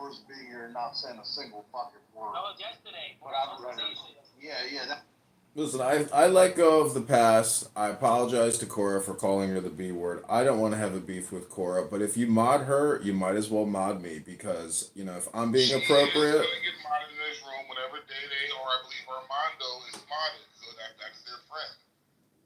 worst being here and not saying a single fucking word. That was yesterday. Yeah. Listen, I let go of the past. I apologize to Cora for calling her the B word. I don't want to have a beef with Cora, but if you mod her, you might as well mod me because, if I'm being She is appropriate. going to get modded in this room whenever Day Day or I believe Armando is modded. So that's their friend.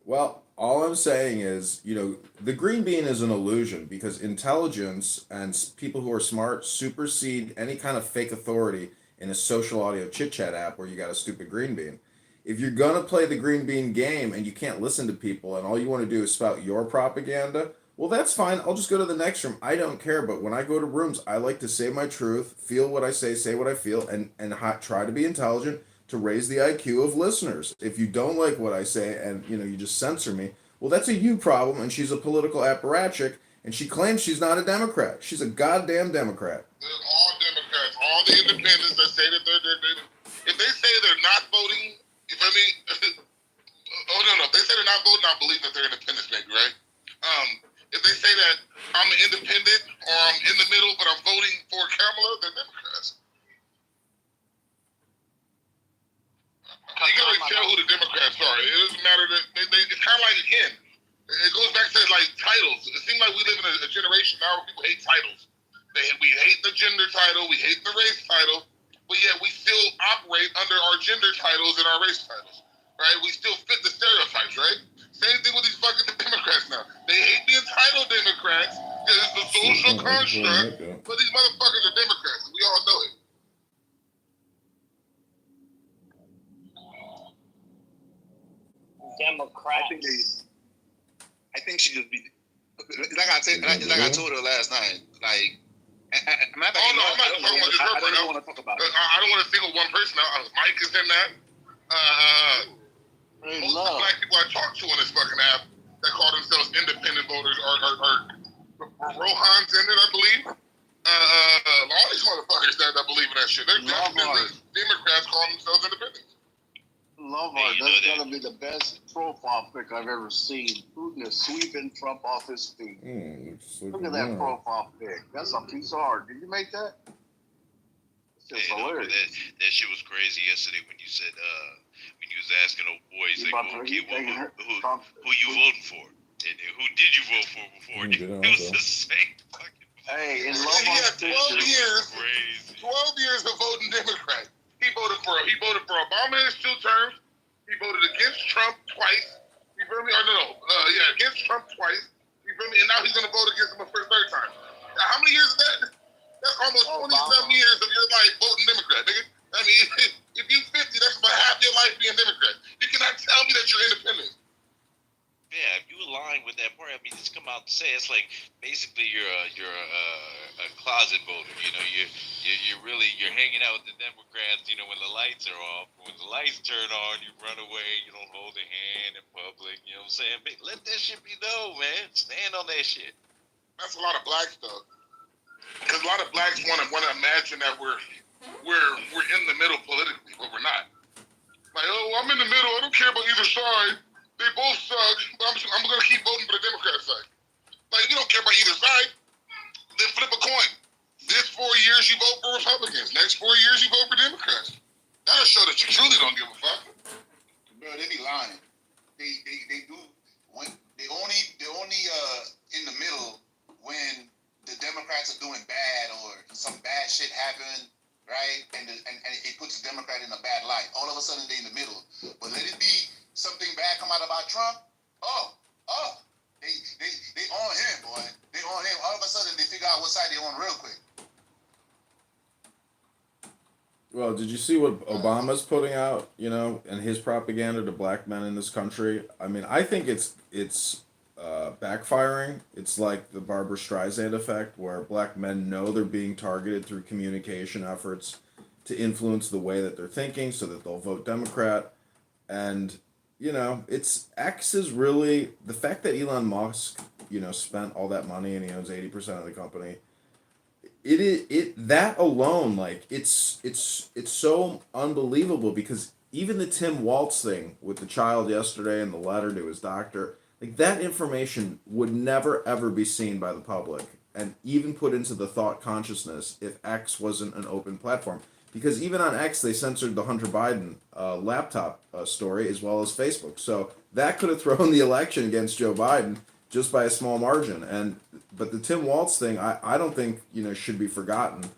Well, all I'm saying is, the green bean is an illusion because intelligence and people who are smart supersede any kind of fake authority in a social audio chit chat app where you got a stupid green bean. If you're gonna play the green bean game and you can't listen to people and all you want to do is spout your propaganda, well, that's fine. I'll just go to the next room. I don't care. But when I go to rooms, I like to say my truth, feel what I say what I feel, and try to be intelligent to raise the IQ of listeners. If you don't like what I say and you just censor me, well, that's a you problem. And she's a political apparatchik, and she claims she's not a Democrat. She's a goddamn Democrat. They're all Democrats. All the independents that say that if they say they're not voting, you feel me? Oh no, if they say they're not voting, I believe that they're independents, maybe, right? If they say that I'm an independent or I'm in the middle, but I'm voting for Kamala, they're Democrats. You can already tell who the Democrats are. It doesn't matter that it's kind of like, again, it goes back to like titles. It seems like we live in a generation now where people hate titles. We hate the gender title, we hate the race title, but yet we still operate under our gender titles and our race titles, right? We still fit the stereotypes, right? Same thing with these fucking Democrats now. They hate the entitled Democrats because it's the social construct, but these motherfuckers are Democrats. We all know it. Democrats. I think she just be like I told her last night. Like, I'm not talking about this. I don't want to single one person out. Mike is in that. Most of the black people I talk to on this fucking app that call themselves independent voters are Rohan's in it, I believe. All these motherfuckers that believe in that shit. They're definitely Democrats calling themselves independents. Loveheart, that's gotta be the best profile pic I've ever seen. Putin is sweeping Trump off his feet. Look at that profile pic. That's a piece of art. Did you make that? It's just hilarious. That shit was crazy yesterday when you said when you was asking old boys like, who you voting for? And who did you vote for before? It was the same fucking. Hey, in Loveheart, 12 years. Crazy. 12 years of voting Democrat. He voted for Obama in his 2 terms. He voted against Trump twice. You feel me? Against Trump twice. You feel me? And now he's gonna vote against him for the 3rd time. Now, how many years is that? That's almost 20-some years of your life voting Democrat, nigga. I mean, if you 50, that's about half your life being Democrat. You cannot tell me that you're independent. Yeah, if you align with that part, I mean, just come out and say it's like basically you're a closet voter. You're hanging out with the Democrats. When the lights are off, when the lights turn on, you run away. You don't hold a hand in public. You know what I'm saying? But let that shit be known, man. Stand on that shit. That's a lot of black stuff. Because a lot of blacks want to imagine that we're in the middle politically, but we're not. Like, I'm in the middle. I don't care about either side. They both suck, but I'm going to keep voting for the Democrat side. Like, if you don't care about either side, then flip a coin. This 4 years you vote for Republicans. Next 4 years you vote for Democrats. That'll show that you truly don't give a fuck. Bro, they be lying. They do when they only in the middle when the Democrats are doing bad or some bad shit happen, right? And it puts the Democrat in a bad light. All of a sudden they in the middle. But let it be something bad come out about Trump. They on him, boy. They on him. All of a sudden they figure out what side they on real quick. Well, did you see what Obama's putting out, and his propaganda to black men in this country? I mean, I think it's backfiring. It's like the Barbara Streisand effect, where black men know they're being targeted through communication efforts to influence the way that they're thinking so that they'll vote Democrat. And, it's X is really, the fact that Elon Musk, spent all that money and he owns 80% of the company, that alone, like, it's so unbelievable because even the Tim Waltz thing with the child yesterday and the letter to his doctor, like, that information would never ever be seen by the public. and even put into the thought consciousness if X wasn't an open platform. Because even on X, they censored the Hunter Biden laptop story as well as Facebook. So that could have thrown the election against Joe Biden just by a small margin. But the Tim Walz thing, I don't think, should be forgotten.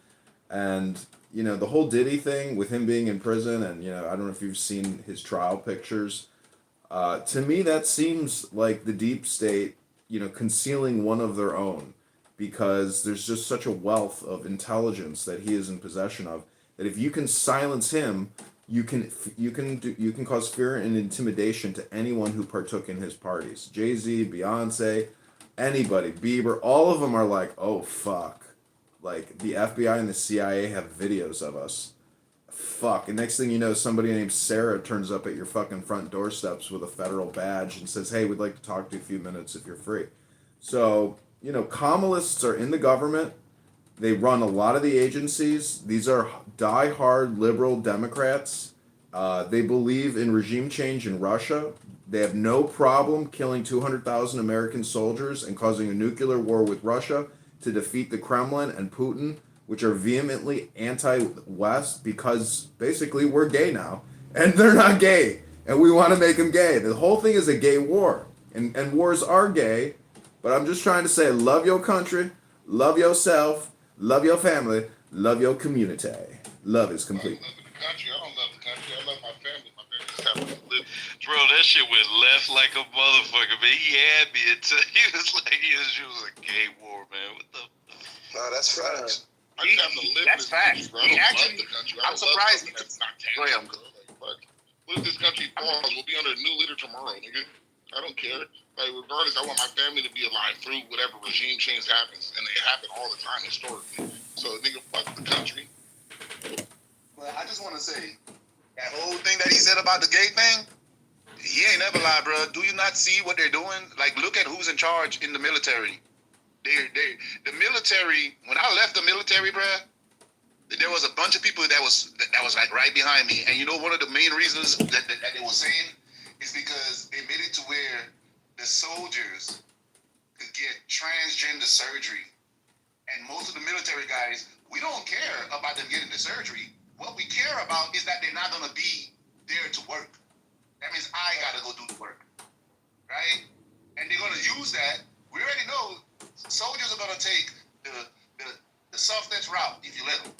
And, the whole Diddy thing with him being in prison, and, I don't know if you've seen his trial pictures. To me, that seems like the deep state, concealing one of their own, because there's just such a wealth of intelligence that he is in possession of, that if you can silence him, you can cause fear and intimidation to anyone who partook in his parties. Jay-Z, Beyonce, anybody, Bieber, all of them are like, oh fuck. Like, the FBI and the CIA have videos of us. Fuck. And next thing you know, somebody named Sarah turns up at your fucking front doorsteps with a federal badge and says, hey, we'd like to talk to you a few minutes if you're free. So, Kamalists are in the government. They run a lot of the agencies. These are die-hard liberal Democrats. They believe in regime change in Russia. They have no problem killing 200,000 American soldiers and causing a nuclear war with Russia to defeat the Kremlin and Putin, which are vehemently anti-West because basically we're gay now. And they're not gay. And we want to make them gay. The whole thing is a gay war. And wars are gay. But I'm just trying to say, love your country, love yourself, love your family, love your community. Love is complete. I love the country. I don't love the country. I love my family. My family just happens to live. Bro, that shit went left like a motherfucker, man. He had me until he was like, she was a gay war, man. What the? No, that's facts. I just have to live That's in this facts. country, bro. I He don't actually- love the country. I'm surprised he That's not Go ahead. tangible. Like, what if this country falls? We'll be under a new leader tomorrow, nigga. I don't care. Like, regardless, I want my family to be alive through whatever regime change happens, and it happen all the time historically. So, nigga, fuck the country. Well, I just want to say, that whole thing that he said about the gay thing, he ain't never lied, bro. Do you not see what they're doing? Like, look at who's in charge in the military. The military, when I left the military, bro, there was a bunch of people that was like right behind me. And one of the main reasons that they were saying is because they made it to where the soldiers could get transgender surgery. And most of the military guys, we don't care about them getting the surgery. What we care about is that they're not going to be there to work. That means I got to go do the work, right? And they're going to use that. We already know soldiers are going to take the softest route if you let them.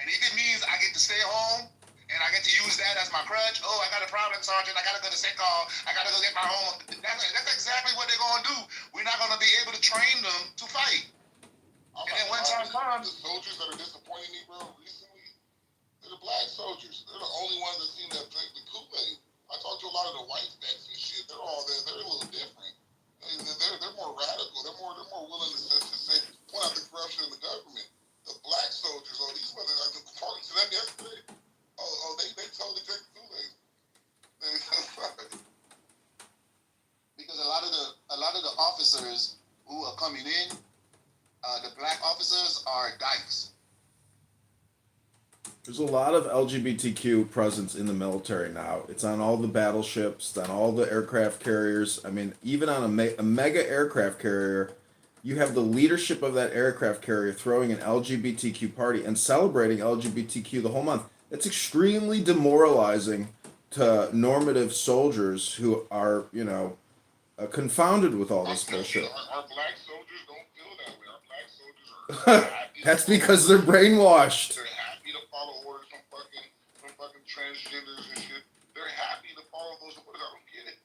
And if it means I get to stay home and I get to use that as my crutch, oh, I got a problem, Sergeant, I got to go to sick call, I got to go get my home. That's exactly what they're going to do. We're not going to be able to train them to fight. And then when time comes, the soldiers that are disappointing me, bro, recently, they're the black soldiers. They're the only ones that seem to drink the Kool-Aid. I talked to a lot of the white vets and shit. They're a little different. They're more radical. They're more willing to say, point out the corruption in the government. The black soldiers, these mother, I was talking to them yesterday. They totally drink the Kool-Aid. because a lot of the officers who are coming in, the black officers are dykes. There's a lot of LGBTQ presence in the military now. It's on all the battleships, on all the aircraft carriers. I mean, even on a mega aircraft carrier, you have the leadership of that aircraft carrier throwing an LGBTQ party and celebrating LGBTQ the whole month. That's extremely demoralizing to normative soldiers who are, confounded with all this bullshit. Our black soldiers don't feel that way. Our black soldiers are happy. That's because they're brainwashed. They're happy to follow orders from fucking transgenders and shit. They're happy to follow those orders. I don't get it.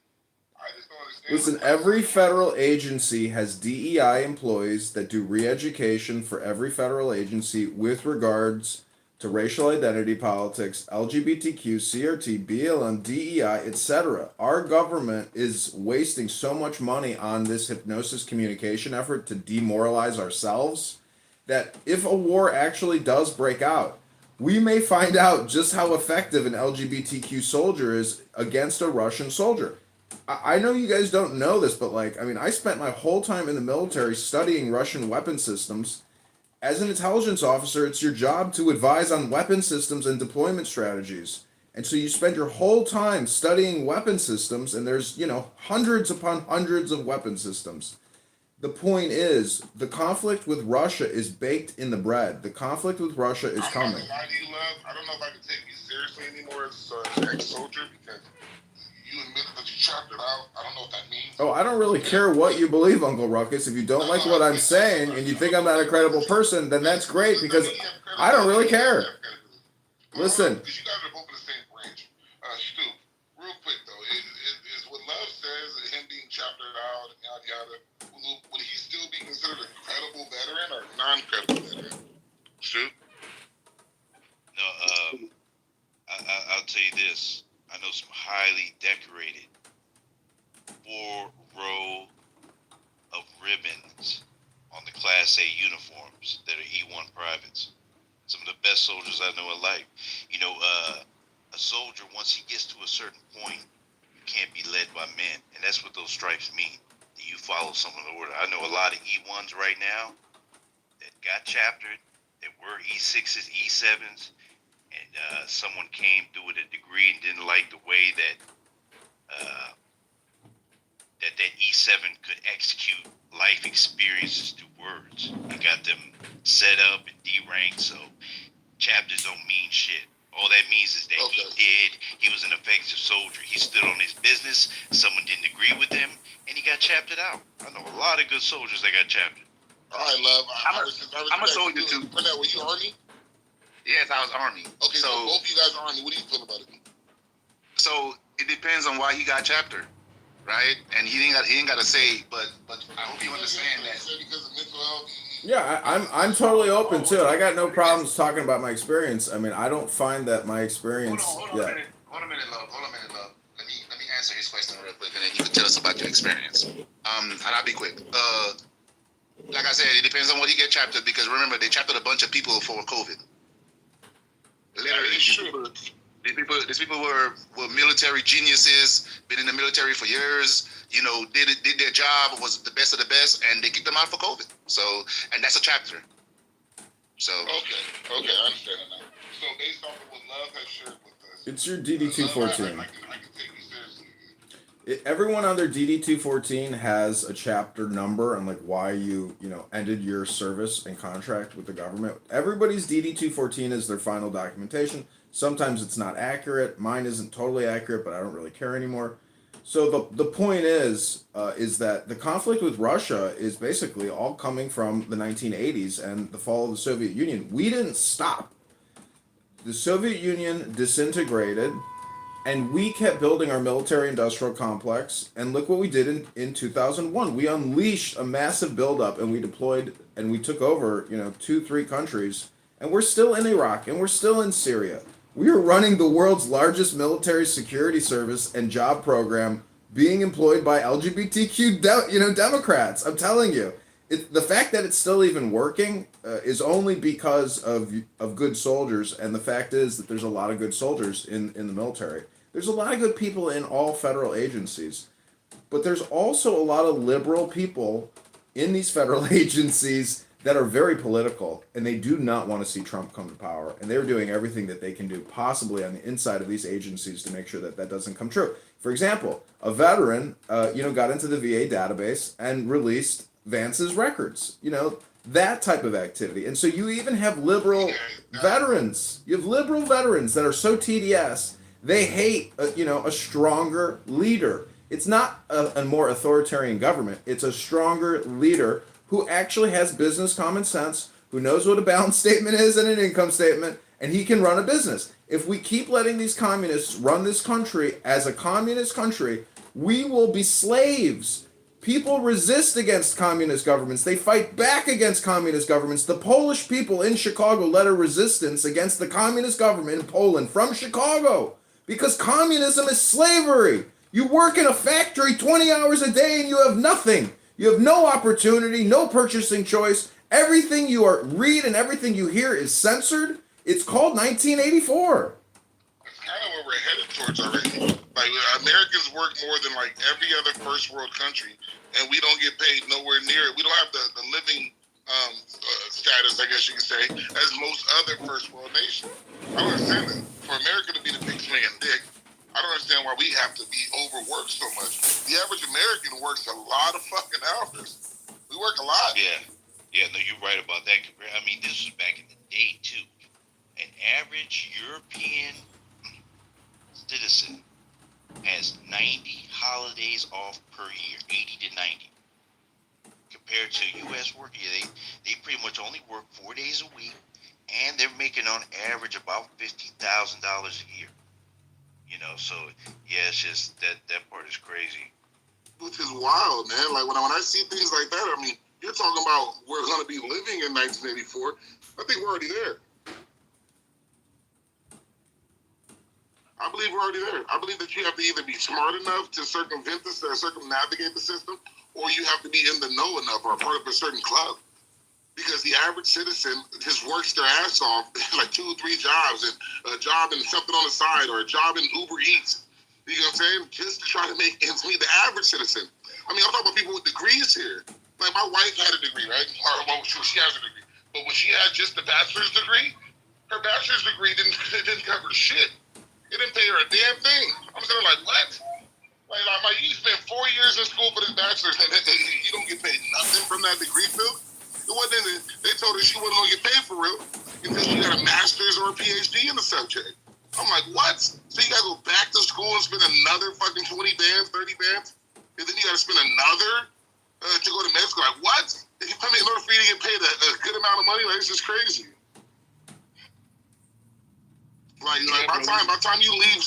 I just don't understand. Listen, every federal agency has DEI employees that do re-education for every federal agency with regards to racial identity politics, LGBTQ, CRT, BLM, DEI, etc. Our government is wasting so much money on this hypnosis communication effort to demoralize ourselves that if a war actually does break out, we may find out just how effective an LGBTQ soldier is against a Russian soldier. I know you guys don't know this, but I spent my whole time in the military studying Russian weapon systems. As an intelligence officer, it's your job to advise on weapon systems and deployment strategies. And so you spend your whole time studying weapon systems, and there's, hundreds upon hundreds of weapon systems. The point is, the conflict with Russia is baked in the bread. The conflict with Russia is I'm coming. not gonna lie to you, Love. I don't know if I can take you seriously anymore as an ex-soldier because you admitted that you chopped it out. I don't know what that means. Oh, I don't really care what you believe, Uncle Ruckus. If you don't like what I'm saying and you think I'm not a credible person, then that's great because I don't really care. Listen. Because you guys are both in the same branch. Stu, real quick though, is what Love says, him being chopped out and yada yada, would he still be considered a credible veteran or non-credible veteran? Stu? No, I'll tell you this. I know some highly decorated 4-row of ribbons on the Class A uniforms that are E1 privates. Some of the best soldiers I know in life. You know, a soldier, once he gets to a certain point, you can't be led by men. And that's what those stripes mean. That you follow someone's order. I know a lot of E1s right now that got chaptered, that were E6s, E7s, and someone came through with a degree and didn't like the way that that E7 could execute life experiences through words. You got them set up and D-ranked, so chapters don't mean shit. All that means is that he was an effective soldier. He stood on his business, someone didn't agree with him, and he got chaptered out. I know a lot of good soldiers that got chaptered. All right, Love. I'm a soldier too. Pernell, were you Army? Yes, I was Army. Okay, so both of you guys are Army. What do you feel about it? So it depends on why he got chaptered, right? And he ain't got to say, but I hope you understand that. Because of mental health. Yeah, I'm totally open to it. I got no problems talking about my experience. I mean, I don't find that my experience. Hold on a minute, love. Let me answer his question real quick, and then you can tell us about your experience. And I'll be quick. Like I said, it depends on what he get chaptered because remember they chaptered a bunch of people for COVID. Literally, these people were military geniuses, been in the military for years. You know, did their job, was the best of the best, and they kicked them out for COVID. So, and that's a chapter. So. Okay, I understand that now. So based off of what Love has shared with us, It's your DD-214. I can take you seriously. Everyone under DD-214 has a chapter number and like why you ended your service and contract with the government. Everybody's DD-214 is their final documentation. Sometimes it's not accurate. Mine isn't totally accurate, but I don't really care anymore. So the point is that the conflict with Russia is basically all coming from the 1980s and the fall of the Soviet Union. We didn't stop. The Soviet Union disintegrated, and we kept building our military-industrial complex. And look what we did in 2001. We unleashed a massive buildup, and we deployed, and we took over 2-3 countries. And we're still in Iraq, and we're still in Syria. We are running the world's largest military security service and job program being employed by LGBTQ Democrats. I'm telling you. The fact that it's still even working is only because of good soldiers, and the fact is that there's a lot of good soldiers in the military. There's a lot of good people in all federal agencies, but there's also a lot of liberal people in these federal agencies that are very political, and they do not want to see Trump come to power, and they're doing everything that they can do possibly on the inside of these agencies to make sure that that doesn't come true. For example, a veteran, got into the VA database and released Vance's records, that type of activity. And so you even have liberal veterans. You have liberal veterans that are so TDS, they hate, a stronger leader. It's not a more authoritarian government. It's a stronger leader who actually has business common sense, who knows what a balance statement is and an income statement, and he can run a business. If we keep letting these communists run this country as a communist country, we will be slaves. People resist against communist governments. They fight back against communist governments. The Polish people in Chicago led a resistance against the communist government in Poland from Chicago because communism is slavery. You work in a factory 20 hours a day and you have nothing. You have no opportunity, no purchasing choice. Everything you read and everything you hear is censored. It's called 1984. That's kind of where we're headed towards already. Like, Americans work more than like every other first world country, and we don't get paid nowhere near it. We don't have the living status, I guess you could say, as most other first world nations. I don't understand that. For America to be the big swinging dick, I don't understand why we have to be overworked so much. The average American works a lot of fucking hours. We Yeah, no, you're right about that. I mean, this was back in the day too. An average European citizen has 90 holidays off per year, 80 to 90. Compared to U.S. workers, they pretty much only work 4 days a week, and they're making on average about $50,000 a year. You know, so yeah, it's just that part is crazy. Which is wild, man. Like when I see things like that, I mean, you're talking about we're going to be living in 1984. I think we're already there. I believe we're already there. I believe that you have to either be smart enough to circumvent this or circumnavigate the system, or you have to be in the know enough or a part of a certain club. Because the average citizen just works their ass off, like 2 or 3 jobs, and a job and something on the side, or a job in Uber Eats. You know what I'm saying? Just to try to make ends meet, the average citizen. I mean, I'm talking about people with degrees here. Like my wife had a degree, right? Or well, she has a degree. But when she had just a bachelor's degree, her bachelor's degree didn't cover shit. It didn't pay her a damn thing. I'm sitting like, what? Like you spent 4 years in school for this bachelor's, and you don't get paid nothing from that degree field. It wasn't. They told her she wasn't gonna get paid for real until she got a master's or a PhD in the subject. I'm like, what? So you gotta go back to school and spend another fucking 20 bands, 30 bands, and then you gotta spend another to go to med school. Like, what? If you pay me in order for you to get paid a good amount of money, like this is crazy. Like by the time you leave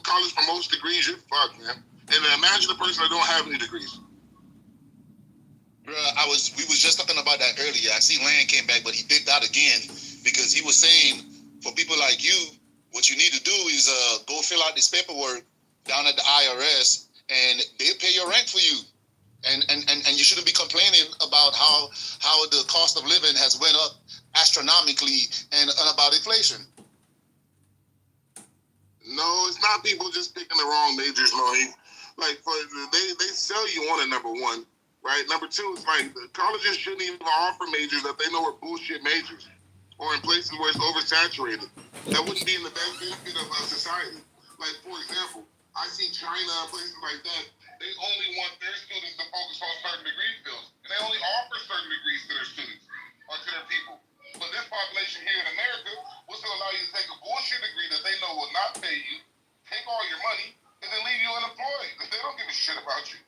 college for most degrees, you're fucked, man. And imagine the person that don't have any degrees. We was just talking about that earlier. I see Land came back, but he dipped out again because he was saying for people like you, what you need to do is go fill out this paperwork down at the IRS, and they'll pay your rent for you. And you shouldn't be complaining about how the cost of living has went up astronomically and about inflation. No, it's not people just picking the wrong majors, Lloyd. Like they sell you on it, number one, right? Number two, it's like the colleges shouldn't even offer majors that they know are bullshit majors, or in places where it's oversaturated. That wouldn't be in the best benefit of society. Like for example, I see China and places like that. They only want their students to focus on certain degree fields, and they only offer certain degrees to their students or to their people. But this population here in America will still allow you to take a bullshit degree that they know will not pay you, take all your money, and then leave you unemployed. They don't give a shit about you.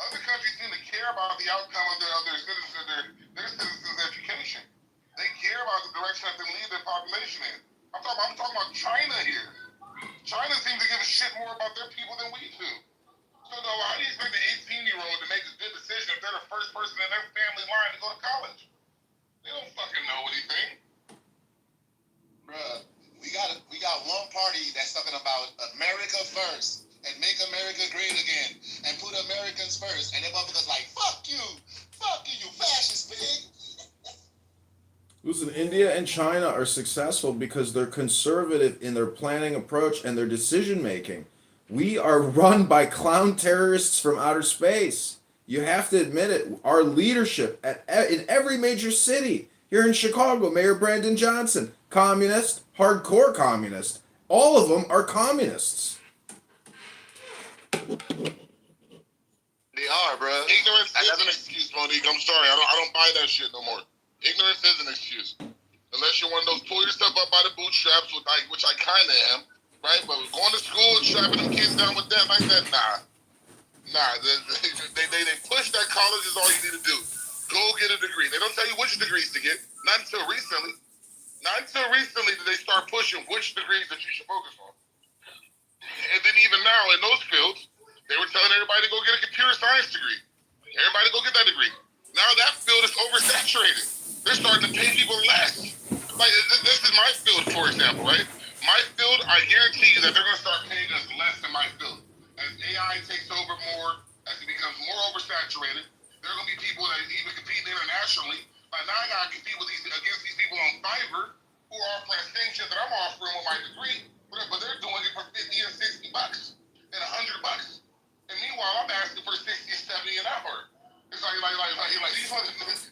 Other countries seem to care about the outcome of their citizens' education. They care about the direction that they lead their population in. I'm talking about China here. China seems to give a shit more about their people than we do. So though, how do you expect an 18-year-old to make a good decision if they're the first person in their family line to go to college? They don't fucking know anything. Bruh, we got one party that's talking about America first and make America great again and put Americans first, and everybody's like, fuck you, you fascist pig. Listen, India and China are successful because they're conservative in their planning approach and their decision making. We are run by clown terrorists from outer space. You have to admit it. Our leadership in every major city, here in Chicago, Mayor Brandon Johnson, communist, hardcore communist. All of them are communists. They are, bro. Ignorance is an excuse, Monique. I'm sorry. I don't buy that shit no more. Ignorance is an excuse. Unless you're one of those pull yourself up by the bootstraps, which I kind of am, right? But going to school and strapping them kids down with that like that, nah. They push that college is all you need to do. Go get a degree. They don't tell you which degrees to get. Not until recently. Not until recently did they start pushing which degrees that you should focus on. And then even now in those fields, they were telling everybody to go get a computer science degree. Everybody go get that degree. Now that field is oversaturated. They're starting to pay people less. Like this is my field, for example, right? My field, I guarantee you that they're going to start paying us less in my field. As AI takes over more, as it becomes more oversaturated, there are going to be people that even compete internationally. Like now I got to compete against these people on Fiverr who are offering the same shit that I'm offering with my degree, but they're doing it for $50 and $60 and $100. And meanwhile, I'm asking for 60 and 70 an hour. It's like these ones,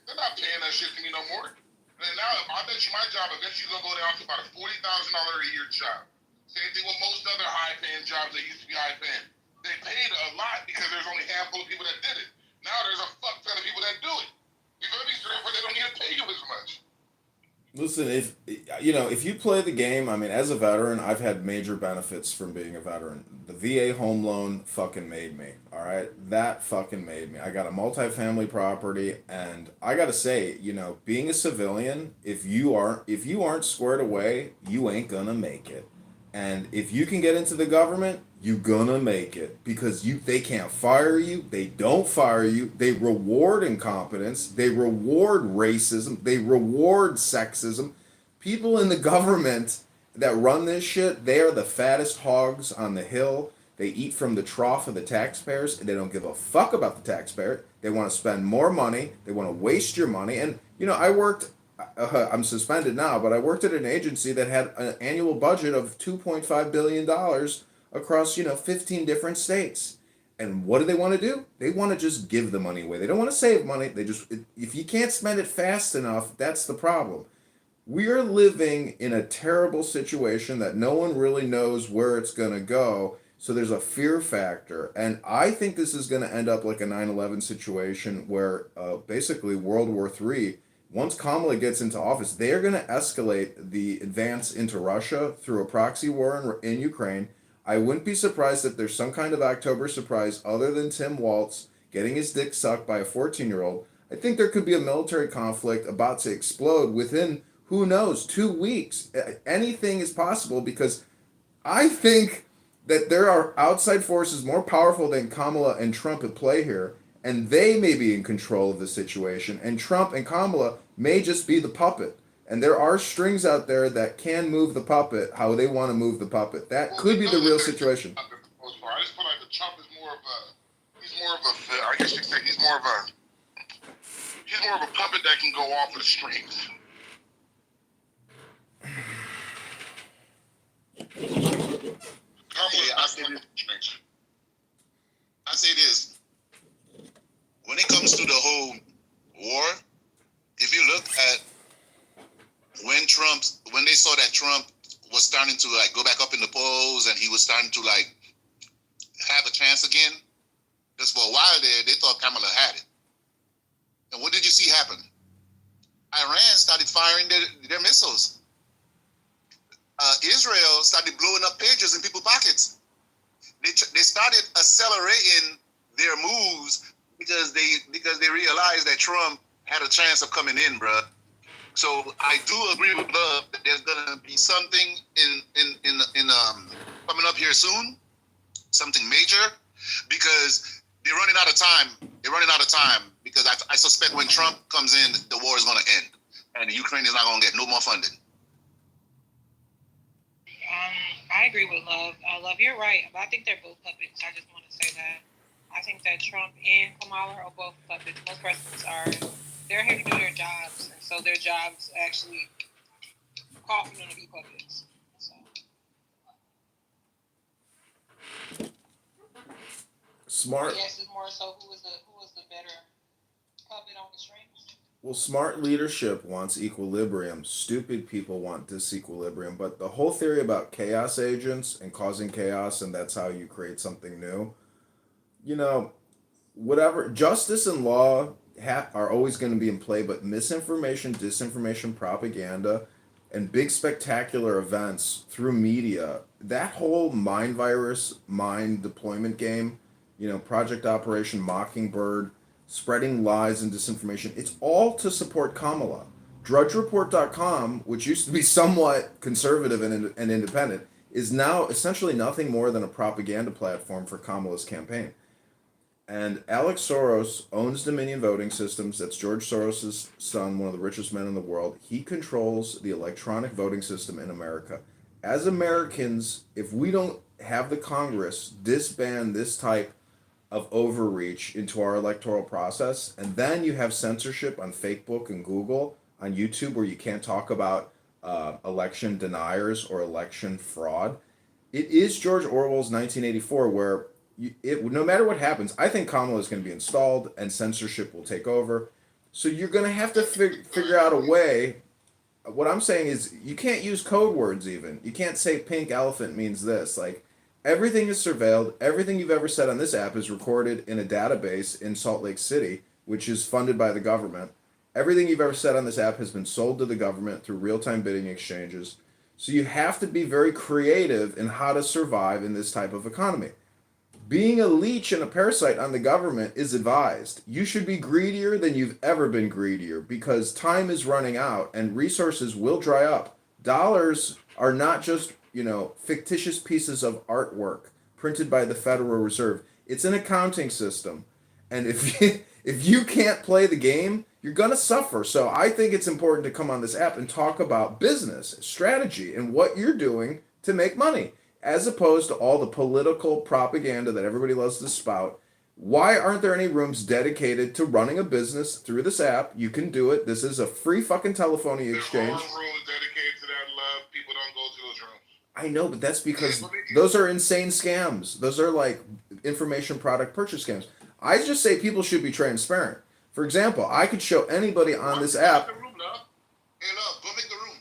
they're not paying that shit to me no more. And now, I bet you my job eventually going to go down to about a $40,000 a year job. Same thing with most other high-paying jobs that used to be high-paying. They paid a lot because there's only a handful of people that did it. Now there's a fuck ton of people that do it. You feel me? So therefore, they don't need to pay you as much. Listen, if you play the game, I mean, as a veteran, I've had major benefits from being a veteran. The VA home loan fucking made me. All right, that fucking made me. I got a multifamily property, and I gotta say, being a civilian, if you aren't squared away, you ain't gonna make it. And if you can get into the government, you gonna make it because they can't fire you, they don't fire you, they reward incompetence, they reward racism, they reward sexism. People in the government that run this shit, they are the fattest hogs on the hill. They eat from the trough of the taxpayers, and they don't give a fuck about the taxpayer. They want to spend more money, they want to waste your money. And I worked I'm suspended now, but I worked at an agency that had an annual budget of $2.5 billion across, 15 different states. And what do they want to do? They want to just give the money away. They don't want to save money. If you can't spend it fast enough, that's the problem. We are living in a terrible situation that no one really knows where it's going to go. So there's a fear factor. And I think this is going to end up like a 9/11 situation where basically World War III, once Kamala gets into office, they are going to escalate the advance into Russia through a proxy war in Ukraine. I wouldn't be surprised if there's some kind of October surprise other than Tim Walz getting his dick sucked by a 14-year-old. I think there could be a military conflict about to explode within, who knows, 2 weeks. Anything is possible because I think that there are outside forces more powerful than Kamala and Trump at play here, and they may be in control of the situation, and Trump and Kamala may just be the puppet. And there are strings out there that can move the puppet how they want to move the puppet. That could be the real situation. I just feel like the Trump is I guess you could say he's more of a puppet that can go off of the strings. I say this. When it comes to the whole war, if you look at when they saw that Trump was starting to go back up in the polls and he was starting to have a chance again, because for a while there they thought Kamala had it. And what did you see happen? Iran started firing their missiles. Israel started blowing up pages in people's pockets. They started accelerating their moves because they realized that Trump had a chance of coming in, bruh. So I do agree with Love that there's gonna be something in coming up here soon, something major, because they're running out of time. Because I suspect when Trump comes in, the war is gonna end, and Ukraine is not gonna get no more funding. I agree with Love. Love, you're right. I think they're both puppets. I just want to say that. I think that Trump and Kamala are both puppets. Most presidents they're here to do their jobs, and so their jobs actually call for them to be puppets. So. Smart. Yes, it's more so who was the better puppet on the strings. Well, smart leadership wants equilibrium. Stupid people want disequilibrium. But the whole theory about chaos agents and causing chaos, and that's how you create something new. Whatever, justice and law are always going to be in play, but misinformation, disinformation, propaganda, and big spectacular events through media, that whole mind deployment game, Project Operation Mockingbird, spreading lies and disinformation, it's all to support Kamala. DrudgeReport.com, which used to be somewhat conservative and independent, is now essentially nothing more than a propaganda platform for Kamala's campaign. And Alex Soros owns Dominion Voting Systems. That's George Soros' son, one of the richest men in the world. He controls the electronic voting system in America. As Americans, if we don't have the Congress disband this type of overreach into our electoral process, and then you have censorship on Facebook and Google, on YouTube, where you can't talk about election deniers or election fraud. It is George Orwell's 1984, where no matter what happens, I think Kamala is going to be installed and censorship will take over. So you're going to have to figure out a way. What I'm saying is you can't use code words even. You can't say pink elephant means this. Everything is surveilled. Everything you've ever said on this app is recorded in a database in Salt Lake City, which is funded by the government. Everything you've ever said on this app has been sold to the government through real-time bidding exchanges. So you have to be very creative in how to survive in this type of economy. Being a leech and a parasite on the government is advised. You should be greedier than you've ever been greedier because time is running out and resources will dry up. Dollars are not just, fictitious pieces of artwork printed by the Federal Reserve. It's an accounting system. And if you can't play the game, you're going to suffer. So I think it's important to come on this app and talk about business, strategy, and what you're doing to make money, as opposed to all the political propaganda that everybody loves to spout. Why aren't there any rooms dedicated to running a business through this app? You can do it. This is a free fucking telephony exchange. There's all rooms dedicated to that love. People don't go to those rooms. I know, but that's because those are insane scams. Those are like information product purchase scams. I just say people should be transparent. For example, I could show anybody on this app. Hey, love, go make the room.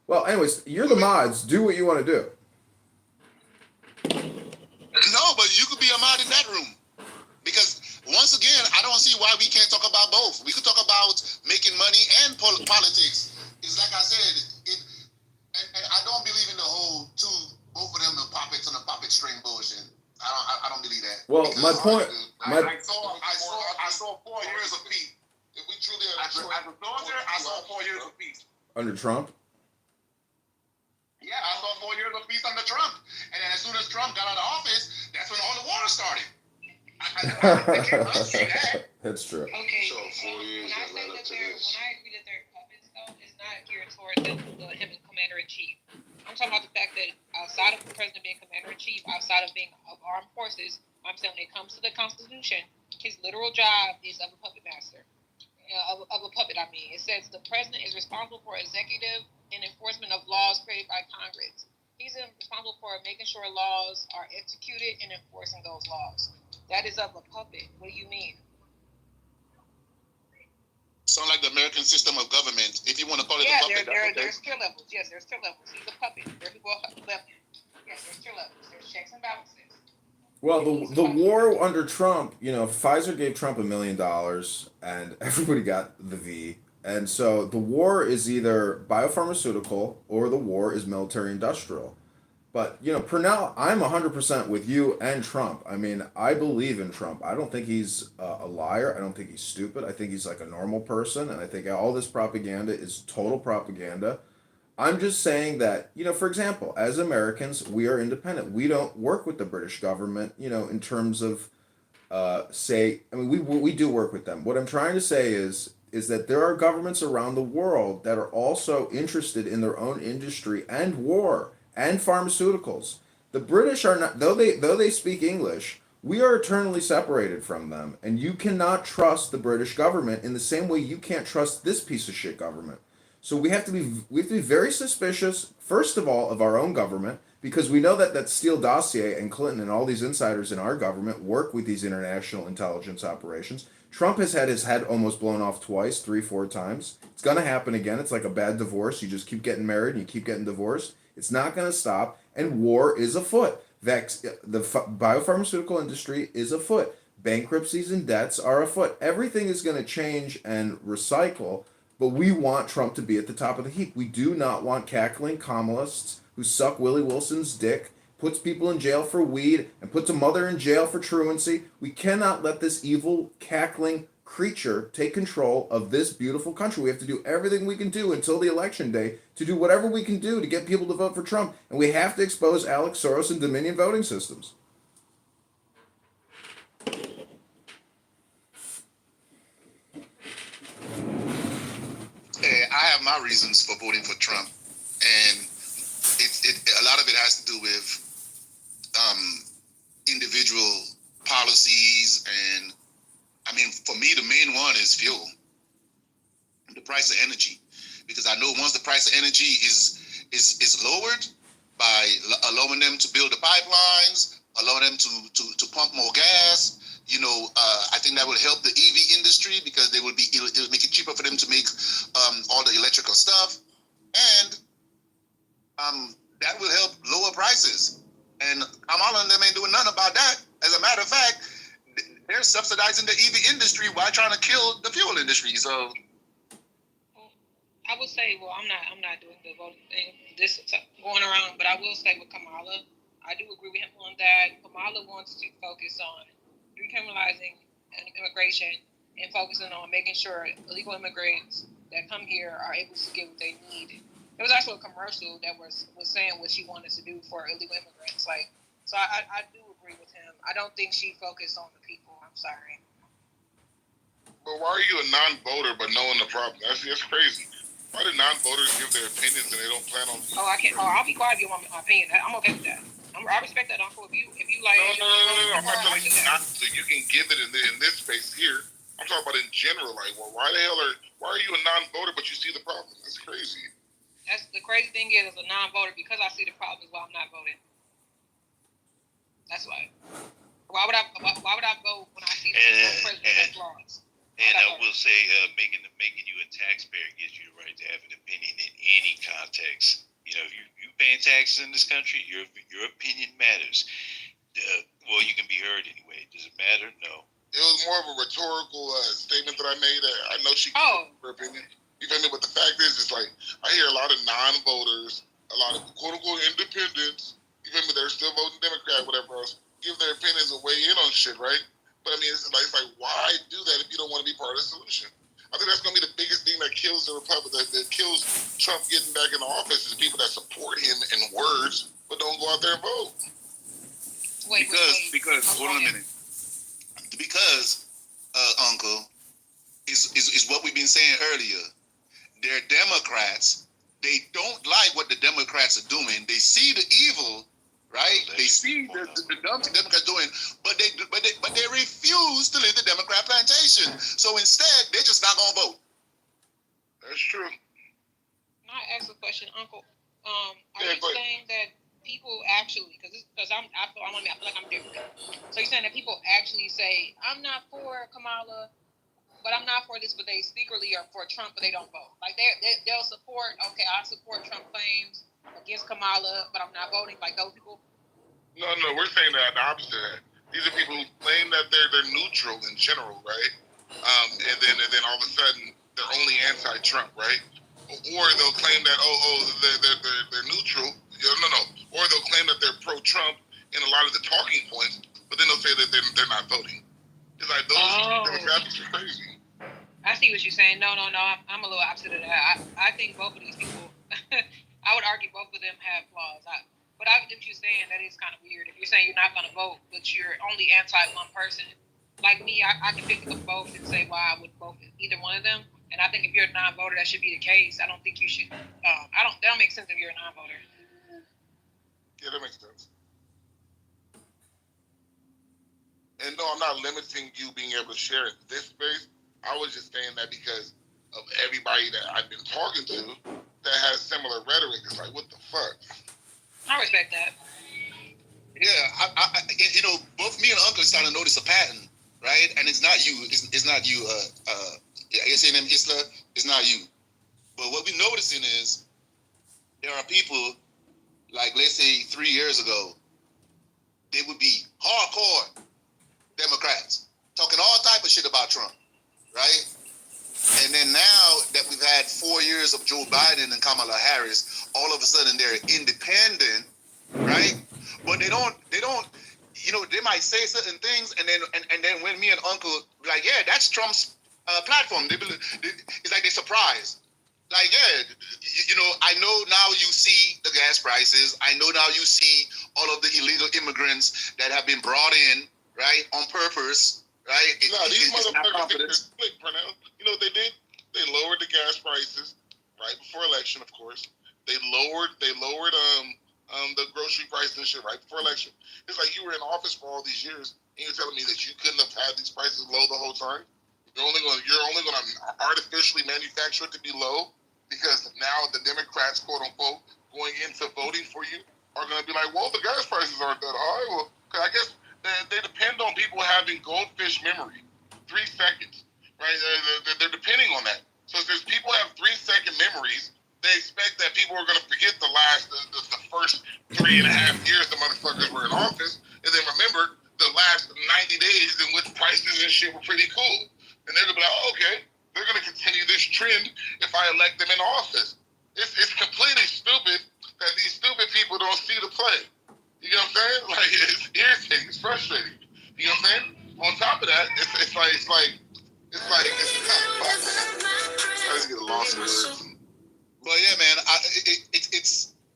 Well, anyways, you're the mods. Do what you want to do. No, but you could be a mod in that room. Because once again, I don't see why we can't talk about both. We could talk about making money and politics. It's like I said, and I don't believe in the whole both of them the puppets and the puppet string bullshit. I don't believe that. Well, because my point. I saw 4 years of peace. If we truly as a soldier, I saw 4 years of peace. Under Trump? Yeah, I saw 4 years of peace under Trump. And then as soon as Trump got out of office, that's when all the war started. I can't unsee that. That's true. Okay, So 4 years when I that say led up that to they're, this. when I agree that they're puppets, though, it's not geared towards him as commander-in-chief. I'm talking about the fact that outside of the president being commander-in-chief, outside of being of armed forces, I'm saying when it comes to the Constitution, his literal job is of a puppet master. Of a puppet, I mean. It says the president is responsible for executive and enforcement of laws created by Congress. He's responsible for making sure laws are executed and enforcing those laws. That is of a puppet. What do you mean? Sound like the American system of government, if you want to call it Yeah, a puppet. there's tier levels. Yes, there's tier levels. He's a puppet. There people left. Yes, there's tier levels. There's checks and balances. Well, the war under Trump, Pfizer gave Trump $1 million and everybody got the V. And so the war is either biopharmaceutical or the war is military industrial. But, Purnell, I'm 100% with you and Trump. I mean, I believe in Trump. I don't think he's a liar. I don't think he's stupid. I think he's like a normal person. And I think all this propaganda is total propaganda. I'm just saying that, for example, as Americans, we are independent. We don't work with the British government, in terms of, we do work with them. What I'm trying to say is that there are governments around the world that are also interested in their own industry and war and pharmaceuticals. The British are not, though they speak English, we are eternally separated from them. And you cannot trust the British government in the same way you can't trust this piece of shit government. So we have to be very suspicious, first of all, of our own government, because we know that Steele dossier and Clinton and all these insiders in our government work with these international intelligence operations. Trump has had his head almost blown off twice, 3, 4 times. It's going to happen again. It's like a bad divorce. You just keep getting married and you keep getting divorced. It's not going to stop, and war is afoot. The biopharmaceutical industry is afoot. Bankruptcies and debts are afoot. Everything is going to change and recycle. But we want Trump to be at the top of the heap. We do not want cackling Kamalists who suck Willie Wilson's dick, puts people in jail for weed, and puts a mother in jail for truancy. We cannot let this evil, cackling creature take control of this beautiful country. We have to do everything we can do until the election day to do whatever we can do to get people to vote for Trump. And we have to expose Alex Soros and Dominion voting systems. I have my reasons for voting for Trump, and a lot of it has to do with individual policies, and I mean, for me, the main one is fuel, the price of energy, because I know once the price of energy is lowered by allowing them to build the pipelines, allowing them to pump more gas. I think that would help the EV industry because it would make it cheaper for them to make all the electrical stuff, and that will help lower prices. And Kamala and them ain't doing nothing about that. As a matter of fact, they're subsidizing the EV industry while trying to kill the fuel industry. So I will say, well, I'm not doing the voting thing this going around, but I will say with Kamala, I do agree with him on that. Kamala wants to focus on decriminalizing immigration and focusing on making sure illegal immigrants that come here are able to get what they need. There was also a commercial that was saying what she wanted to do for illegal immigrants. Like, so I do agree with him. I don't think she focused on the people. I'm sorry. But why are you a non-voter but knowing the problem? That's crazy. Why do non-voters give their opinions and they don't plan on? Oh, I can't. Oh, I'll be quiet if you want my opinion. I'm okay with that. I respect that, Uncle. If you like. No. I'm not telling you not to. You can give it in this space here. I'm talking about in general. Like, well, why are you a non-voter but you see the problem? That's crazy. That's the crazy thing is, as a non-voter, because I see the problem is why I'm not voting. That's why. Why would I vote when I see the president's laws? And I will say, making you a taxpayer gives you the right to have an opinion in any context. You know, you paying taxes in this country, your opinion matters. Well, you can be heard anyway. Does it matter? No. It was more of a rhetorical statement that I made. I know she gave her opinion. You feel me? But the fact is, it's like I hear a lot of non-voters, a lot of quote-unquote independents. You feel me? They're still voting Democrat, whatever else. Give their opinions and weigh in on shit, right? But I mean, it's like why do that if you don't want to be part of the solution? I think that's going to be the biggest thing that kills the Republic, that kills Trump getting back in the office, is people that support him in words but don't go out there and vote. Because hold on a minute. Because Uncle is what we've been saying earlier. They're Democrats. They don't like what the Democrats are doing. They see the evil. Right? They see the dumb thing Democrats doing, but they refuse to leave the Democrat plantation. So instead, they're just not gonna vote. That's true. Can I ask a question, Uncle? Are you saying that people actually, because I want to feel like I'm different. So you're saying that people actually say, I'm not for Kamala, but I'm not for this, but they secretly are for Trump, but they don't vote. Like they'll support. Okay, I support Trump claims against Kamala, but I'm not voting. Like those people. No, we're saying that the opposite of that. These are people who claim that they're neutral in general, right? And then all of a sudden they're only anti-Trump, right? Or they'll claim that they're neutral. No. Or they'll claim that they're pro-Trump in a lot of the talking points, but then they'll say that they're not voting. It's like those demographics are crazy. I see what you're saying. No. I'm a little opposite of that. I think both of these people. I would argue both of them have flaws. But I get what you're saying. That is kind of weird. If you're saying you're not going to vote, but you're only anti one person, like me, I can pick up both and say why I would vote for either one of them. And I think if you're a non-voter, that should be the case. I don't think you should. That don't make sense if you're a non-voter. Yeah, that makes sense. And no, I'm not limiting you being able to share in this space. I was just saying that because of everybody that I've been talking to that has similar rhetoric. It's like, what the fuck? I respect that. Yeah, I both me and Uncle starting to notice a pattern, right? And it's not you. It's not you. I guess your name Isla. It's not you. But what we're noticing is there are people, like let's say 3 years ago, they would be hardcore Democrats talking all type of shit about Trump, right? And then now that we've had 4 years of Joe Biden and Kamala Harris, all of a sudden they're independent, right? But they don't, they might say certain things, and then when me and Uncle like, yeah, that's Trump's platform. It's like they're surprised. Like, yeah, I know now you see the gas prices. I know now you see all of the illegal immigrants that have been brought in, right, on purpose, right? These motherfuckers think they're slick, Pernell. You know what they did? They lowered the gas prices right before election, of course. They lowered the grocery prices and shit right before election. It's like you were in office for all these years, and you're telling me that you couldn't have had these prices low the whole time. You're only going to artificially manufacture it to be low because now the Democrats, quote unquote, going into voting for you are going to be like, well, the gas prices aren't that high. Well, I guess they depend on people having goldfish memory, 3 seconds, right? They're depending on that. So if there's people have 3-second memories, they expect that people are going to forget the first 3.5 years the motherfuckers were in office, and then remember the last 90 days in which prices and shit were pretty cool. And they're going to be like, oh, okay, they're going to continue this trend if I elect them in office. It's completely stupid that these stupid people don't see the play. You know what I'm saying? Like, it's irritating. It's frustrating. You know what I'm saying? On top of that, it's like I just get lost in words. But yeah, man,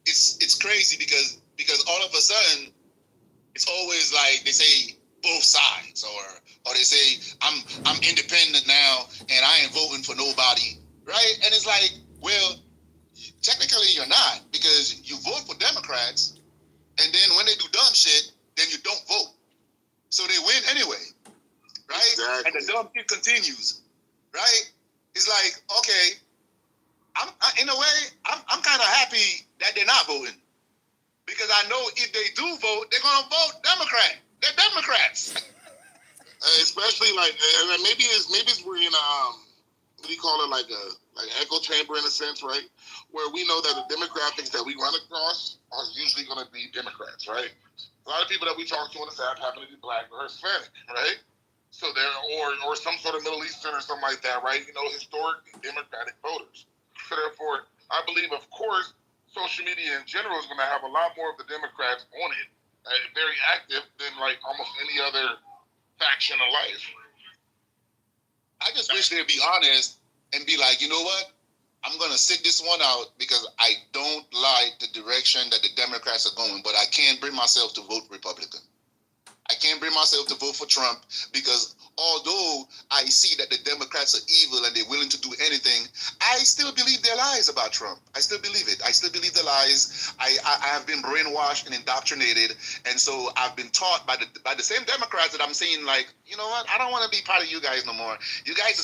it's crazy because all of a sudden it's always like they say both sides, or they say I'm independent now and I ain't voting for nobody, right? And it's like, well, technically you're not, because you vote for Democrats, and then when they do dumb shit, then you don't vote, so they win anyway, right? Exactly. And the dumb shit continues, right? It's like, okay, in a way, I'm kind of happy that they're not voting, because I know if they do vote, they're gonna vote Democrat. They're Democrats. Especially like, and maybe it's we're in what do you call it, like echo chamber in a sense, right? Where we know that the demographics that we run across are usually going to be Democrats, right? A lot of people that we talk to on this app happen to be Black or Hispanic, right? So they're or some sort of Middle Eastern or something like that, right? You know, historically Democratic voters. So therefore, I believe, of course, social media in general is going to have a lot more of the Democrats on it, very active than like almost any other faction of life. I just wish they'd be honest and be like, you know what? I'm going to sit this one out because I don't like the direction that the Democrats are going, but I can't bring myself to vote Republican. I can't bring myself to vote for Trump because although I see that the Democrats are evil and they're willing to do anything, I still believe their lies about Trump. I still believe it. I still believe the lies. I have been brainwashed and indoctrinated, and so I've been taught by the same Democrats that I'm saying, like, you know what? I don't want to be part of you guys no more. You guys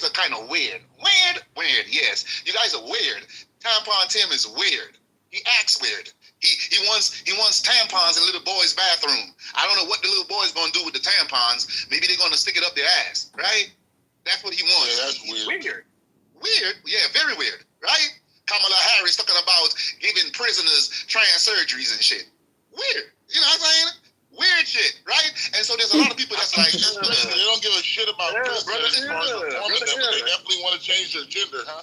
are kind of weird. Weird. Yes, you guys are weird. Tampon Tim is weird. He acts weird. He wants tampons in little boys' bathroom. I don't know what the little boy's gonna do with the tampons. Maybe they're gonna stick it up their ass, right? That's what he wants. Yeah, that's weird. Weird? Yeah, very weird, right? Kamala Harris talking about giving prisoners trans surgeries and shit. Weird. You know what I'm saying? Weird shit, right? And so there's a lot of people that's like, they don't give a shit about prisoners as far as reforming them, but they definitely want to change their gender, huh?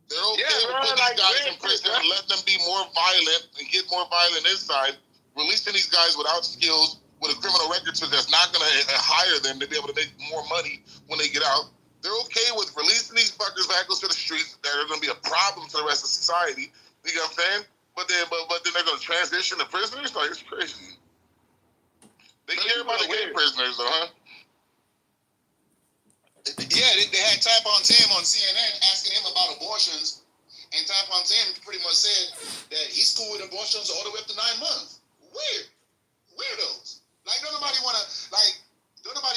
They're okay with putting these guys in prison and let them be more violent and get more violent inside, releasing these guys without skills, with a criminal record that's not going to hire them to be able to make more money when they get out. They're okay with releasing these fuckers back to the streets that are going to be a problem to the rest of society. You know what I'm saying? But then they're going to transition to prisoners? Like, it's crazy. They care about the gay prisoners, though, huh? Yeah, they had Tampon Tim on CNN asking him about abortions, and Tampon Tim pretty much said that he's cool with abortions all the way up to 9 months. Weirdos. Like, don't nobody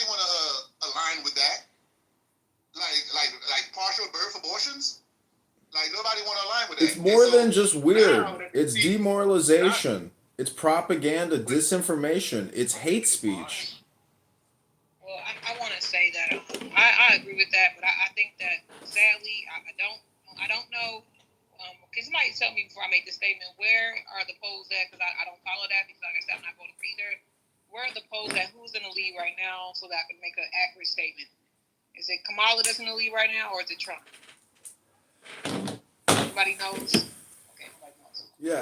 wanna align with that. Like partial birth abortions. Like, nobody wanna align with that. It's more than just weird. It's demoralization. It's propaganda, disinformation. It's hate speech. Well, I want to say that I agree with that, but I think that sadly I don't know. Can somebody tell me before I make this statement, where are the polls at? Because I don't follow that because, like I said, I'm not voting for either. Where are the polls at? Who's in the lead right now so that I can make an accurate statement? Is it Kamala that's in the lead right now, or is it Trump? Everybody knows. Okay, nobody knows. Yeah,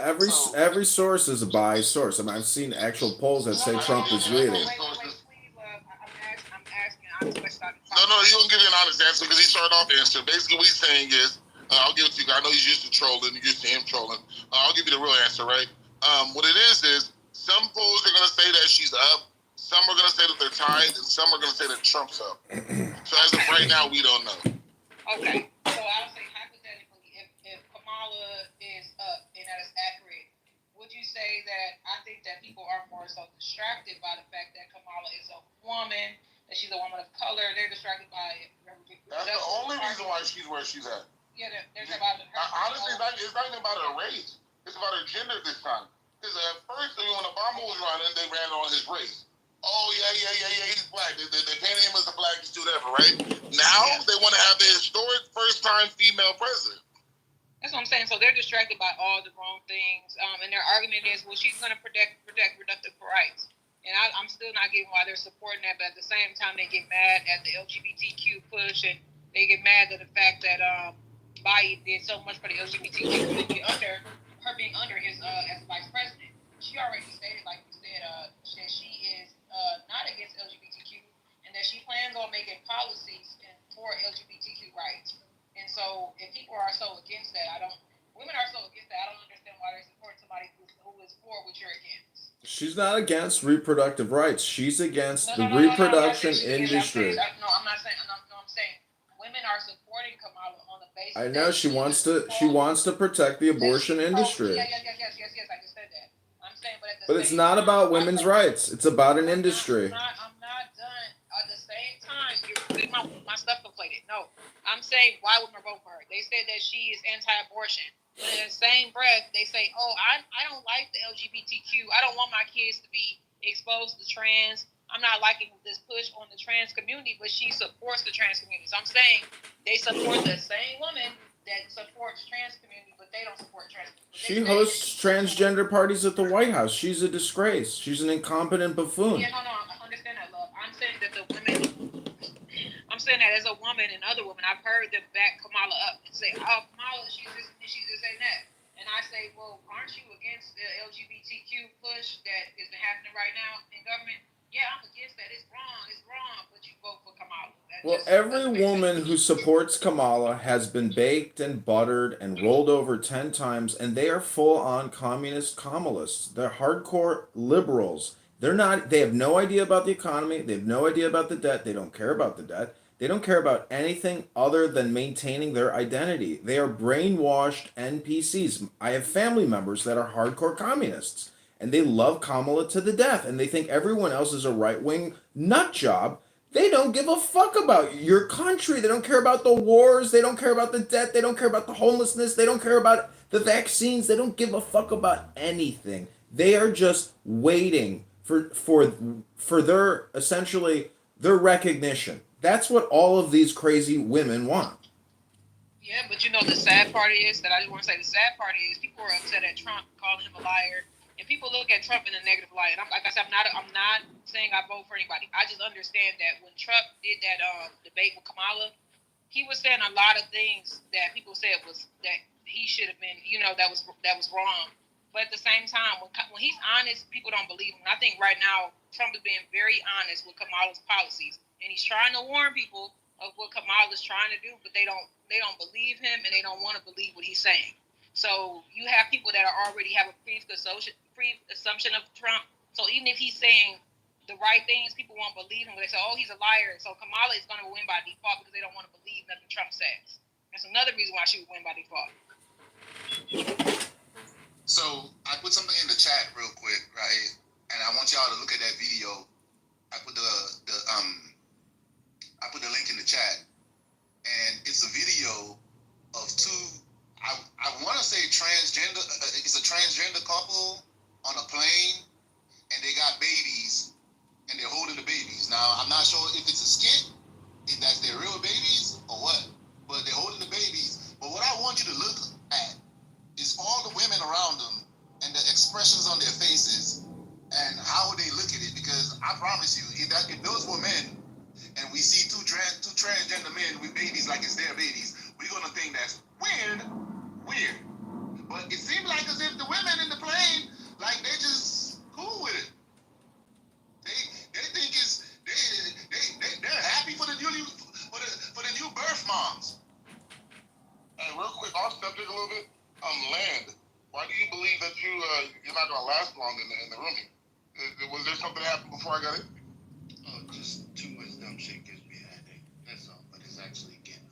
every source is a biased source. I mean, I've seen actual polls that say Trump is leading. No, he won't give you an honest answer because he started off answer. Basically, what he's saying is, I'll give it to you. I know he's used to trolling, you're used to him trolling. I'll give you the real answer, right? What it is some polls are going to say that she's up, some are going to say that they're tied, and some are going to say that Trump's up. So as of right now, we don't know. Okay, so I'll say hypothetically, if Kamala is up and that is accurate, would you say that I think that people are more so distracted by the fact that Kamala is a woman, that she's a woman of color? They're distracted by it. That's the only reason why she's where she's at. Yeah, they're about her. Honestly, it's not even about her race. It's about her gender this time. Because at first, when Obama was running, they ran on his race. Oh, yeah, he's black. They painted him as the blackest dude ever, right? Now, they want to have the historic first-time female president. That's what I'm saying. So they're distracted by all the wrong things. And their argument is, well, she's going to protect reproductive rights. And I'm still not getting why they're supporting that. But at the same time, they get mad at the LGBTQ push. And they get mad at the fact that Biden did so much for the LGBTQ community under her being under his as vice president. She already stated, like you said, that she is not against LGBTQ and that she plans on making policies for LGBTQ rights. And so, if people are so against that, women are so against that, I don't understand why they support somebody who is for what you're against. She's not against reproductive rights. She's against the reproduction industry. I'm not saying. I'm saying women are supporting Kamala on the basis. I know she wants to protect the abortion industry. Yes. I just said that. I'm saying, but it's not about women's rights. It's about an industry. I'm not done. At the same time, you're putting my stuff conflated. No, I'm saying why would I vote for her? They said that she is anti-abortion. But in the same breath, they say, "Oh, I don't like the LGBTQ. I don't want my kids to be exposed to trans. I'm not liking this push on the trans community, but she supports the trans community." So I'm saying they support the same woman that supports trans community, but they don't support trans community. She hosts transgender parties at the White House. She's a disgrace. She's an incompetent buffoon. Yeah, no, I understand that, love. I'm saying that I'm saying that as a woman and other women, I've heard them back Kamala up and say, "Oh, Kamala, she's this and that." And I say, "Well, aren't you against the LGBTQ push that is happening right now in government?" Yeah, I'm against that. It's wrong. But you vote for Kamala. Well, every woman who supports Kamala has been baked and buttered and rolled over 10 times, and they are full-on communist Kamalists. They're hardcore liberals. They have no idea about the economy. They have no idea about the debt. They don't care about the debt. They don't care about anything other than maintaining their identity. They are brainwashed NPCs. I have family members that are hardcore communists, and they love Kamala to the death, and they think everyone else is a right-wing nut job. They don't give a fuck about your country. They don't care about the wars. They don't care about the debt. They don't care about the homelessness. They don't care about the vaccines. They don't give a fuck about anything. They are just waiting for their, essentially, their recognition. That's what all of these crazy women want. Yeah, but the sad part is that I just want to say the sad part is people are upset at Trump calling him a liar, and people look at Trump in a negative light. And like I said, I'm not saying I vote for anybody. I just understand that when Trump did that debate with Kamala, he was saying a lot of things that people said was that he should have been, that was wrong. But at the same time, when he's honest, people don't believe him. And I think right now Trump is being very honest with Kamala's policies, and he's trying to warn people of what Kamala's trying to do, but they don't believe him, and they don't want to believe what he's saying. So you have people that already have a pre-assumption of Trump. So even if he's saying the right things, people won't believe him. They say, "Oh, he's a liar." So Kamala is going to win by default because they don't want to believe nothing Trump says. That's another reason why she would win by default. So I put something in the chat real quick, right? And I want y'all to look at that video. I put the link in the chat, and it's a video of two. I want to say transgender. It's a transgender couple on a plane, and they got babies, and they're holding the babies. Now I'm not sure if it's a skit, if that's their real babies or what, but they're holding the babies. But what I want you to look at is all the women around them and the expressions on their faces and how they look at it. Because I promise you, if those were men, and we see two transgender men with babies like it's their babies, we're gonna think that's weird. But it seems like as if the women in the plane, like they just cool with it. They think they're happy for the new birth moms. Hey, real quick, off subject a little bit. Land. Why do you believe that you're not gonna last long in the rooming? Was there something that happened before I got in? Oh, just too much dumb shit gives me a headache. That's all. But it's actually getting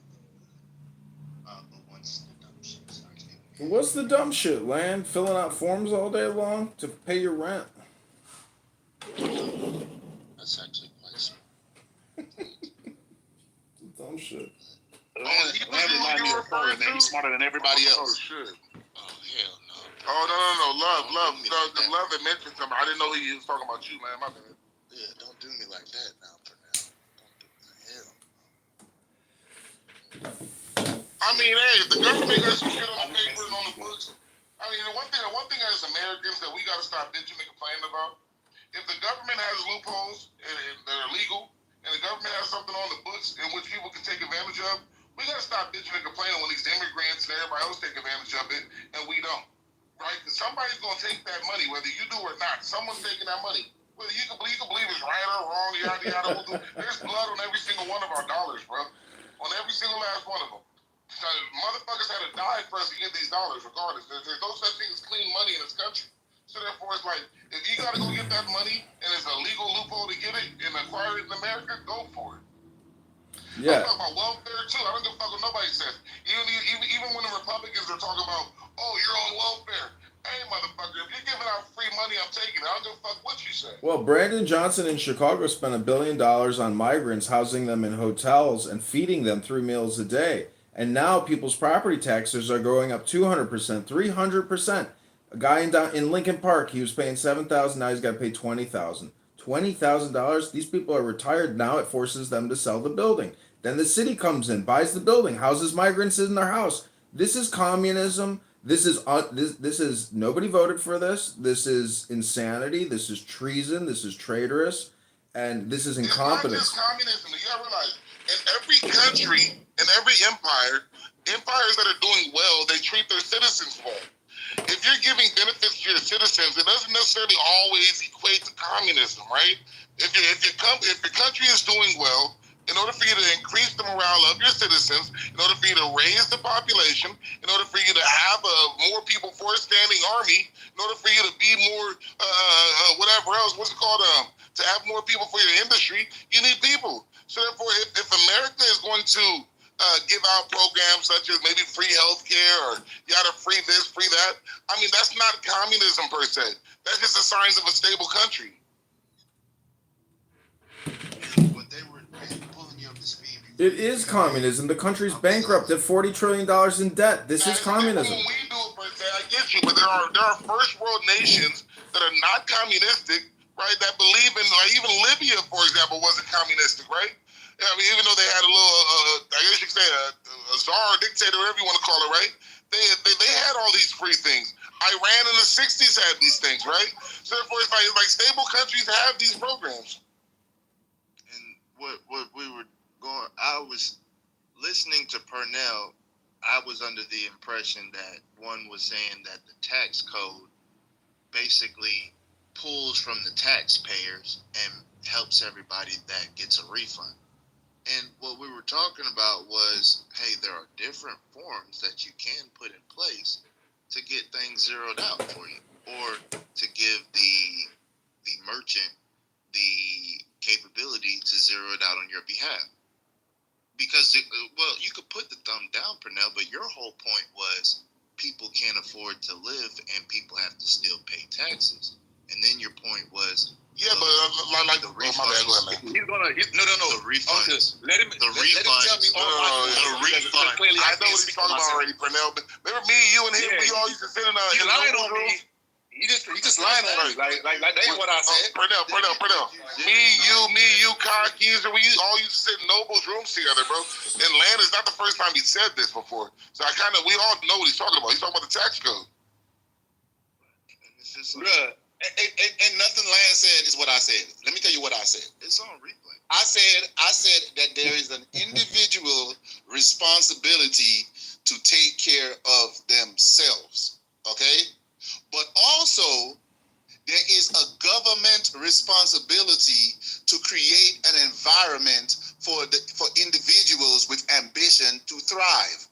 a little good. But once the dumb shit starts getting me. What's the dumb shit, Land? Filling out forms all day long to pay your rent? That's actually quite smart. Dumb shit. Land remind me of her, man. He's smarter than everybody else. Oh, shit. Oh, hell no. Oh, no. Love. The love that mentioned something. I didn't know he was talking about you, man. My bad. Yeah, don't do me like that now, for now. Don't do me. Hell. I mean, hey, if the government got some shit on the papers and on the books, I mean, the one thing as Americans that we got to stop bitching and complaining about, if the government has loopholes that are legal, and the government has something on the books in which people can take advantage of, We gotta stop bitching and complaining when these immigrants and everybody else take advantage of it, and we don't. Right? Because somebody's gonna take that money, whether you do or not. Someone's taking that money. Whether you can believe it's right or wrong, yada yada. There's blood on every single one of our dollars, bro. On every single last one of them. So motherfuckers had to die for us to get these dollars, regardless. There's no such thing as clean money in this country. So therefore, it's like, if you gotta go get that money and it's a legal loophole to get it and acquire it in America, go for it. Yeah. I'm talking about welfare too. I don't give a fuck what nobody says. Even when the Republicans are talking about, oh, you're on welfare. Hey, motherfucker, if you're giving out free money, I'm taking it. I don't give a fuck what you say. Well, Brandon Johnson in Chicago spent $1 billion on migrants, housing them in hotels and feeding them 3 meals a day. And now people's property taxes are going up 200%, 300%. A guy in Lincoln Park, he was paying $7,000. Now he's got to pay $20,000. $20,000. These people are retired now. It forces them to sell the building. Then the city comes in, buys the building, houses migrants in their house. This is communism. This is nobody voted for this. This is insanity. This is treason. This is traitorous, and this is incompetence. It's not just communism. You gotta realize, in every country, in every empire, empires that are doing well, they treat their citizens well. If you're giving benefits to your citizens, it doesn't necessarily always equate to communism, right? If your country is doing well, in order for you to increase the morale of your citizens, in order for you to raise the population, in order for you to have more people for a standing army, in order for you to be more, whatever else, what's it called, to have more people for your industry, you need people. So therefore, if America is going to give out programs such as maybe free health care or yada, free this, free that, I mean, that's not communism per se. That's just the signs of a stable country. It is communism. The country's bankrupt at $40 trillion in debt. This is communism. When we do it, per se, I get you, but there are first world nations that are not communistic, right? That believe in, like even Libya, for example, wasn't communistic, right? I mean, even though they had a little, I guess you could say a czar, a dictator, whatever you want to call it, right? They had all these free things. Iran in the 60s had these things, right? So therefore, it's like stable countries have these programs. And what we were going, I was listening to Purnell. I was under the impression that one was saying that the tax code basically pulls from the taxpayers and helps everybody that gets a refund. And what we were talking about was, hey, there are different forms that you can put in place to get things zeroed out for you, or to give the merchant the capability to zero it out on your behalf. Because, well, you could put the thumb down, Purnell, but your whole point was people can't afford to live and people have to still pay taxes. And then your point was, yeah, but like the refunds. He's gonna. No. The refunds. Let him tell me all the refund. Clearly, I know what he's talking about already, Purnell. But remember me, you, and him, we all used to sit in He lying on me. He just lying on me. Like that ain't what I said. Purnell. Me, you, Kyle Keyser, we all used to sit in Noble's rooms together, bro. And Land is not the first time he said this before. So we all know what he's talking about. He's talking about the tax code. Bruh. And nothing Land said is what I said. Let me tell you what I said. It's on replay. I said that there is an individual responsibility to take care of themselves. Okay? But also, there is a government responsibility to create an environment for individuals with ambition to thrive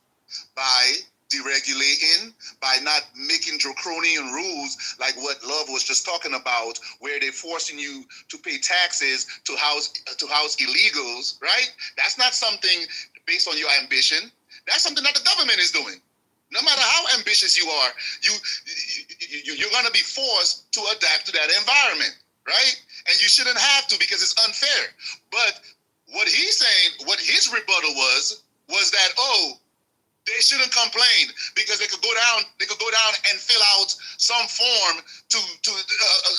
by deregulating, by not making draconian rules like what Love was just talking about, where they're forcing you to pay taxes to house illegals, right? That's not something based on your ambition. That's something that the government is doing. No matter how ambitious you are, you're going to be forced to adapt to that environment, right? And you shouldn't have to because it's unfair. But what he's saying, what his rebuttal was that, they shouldn't complain because they could go down and fill out some form to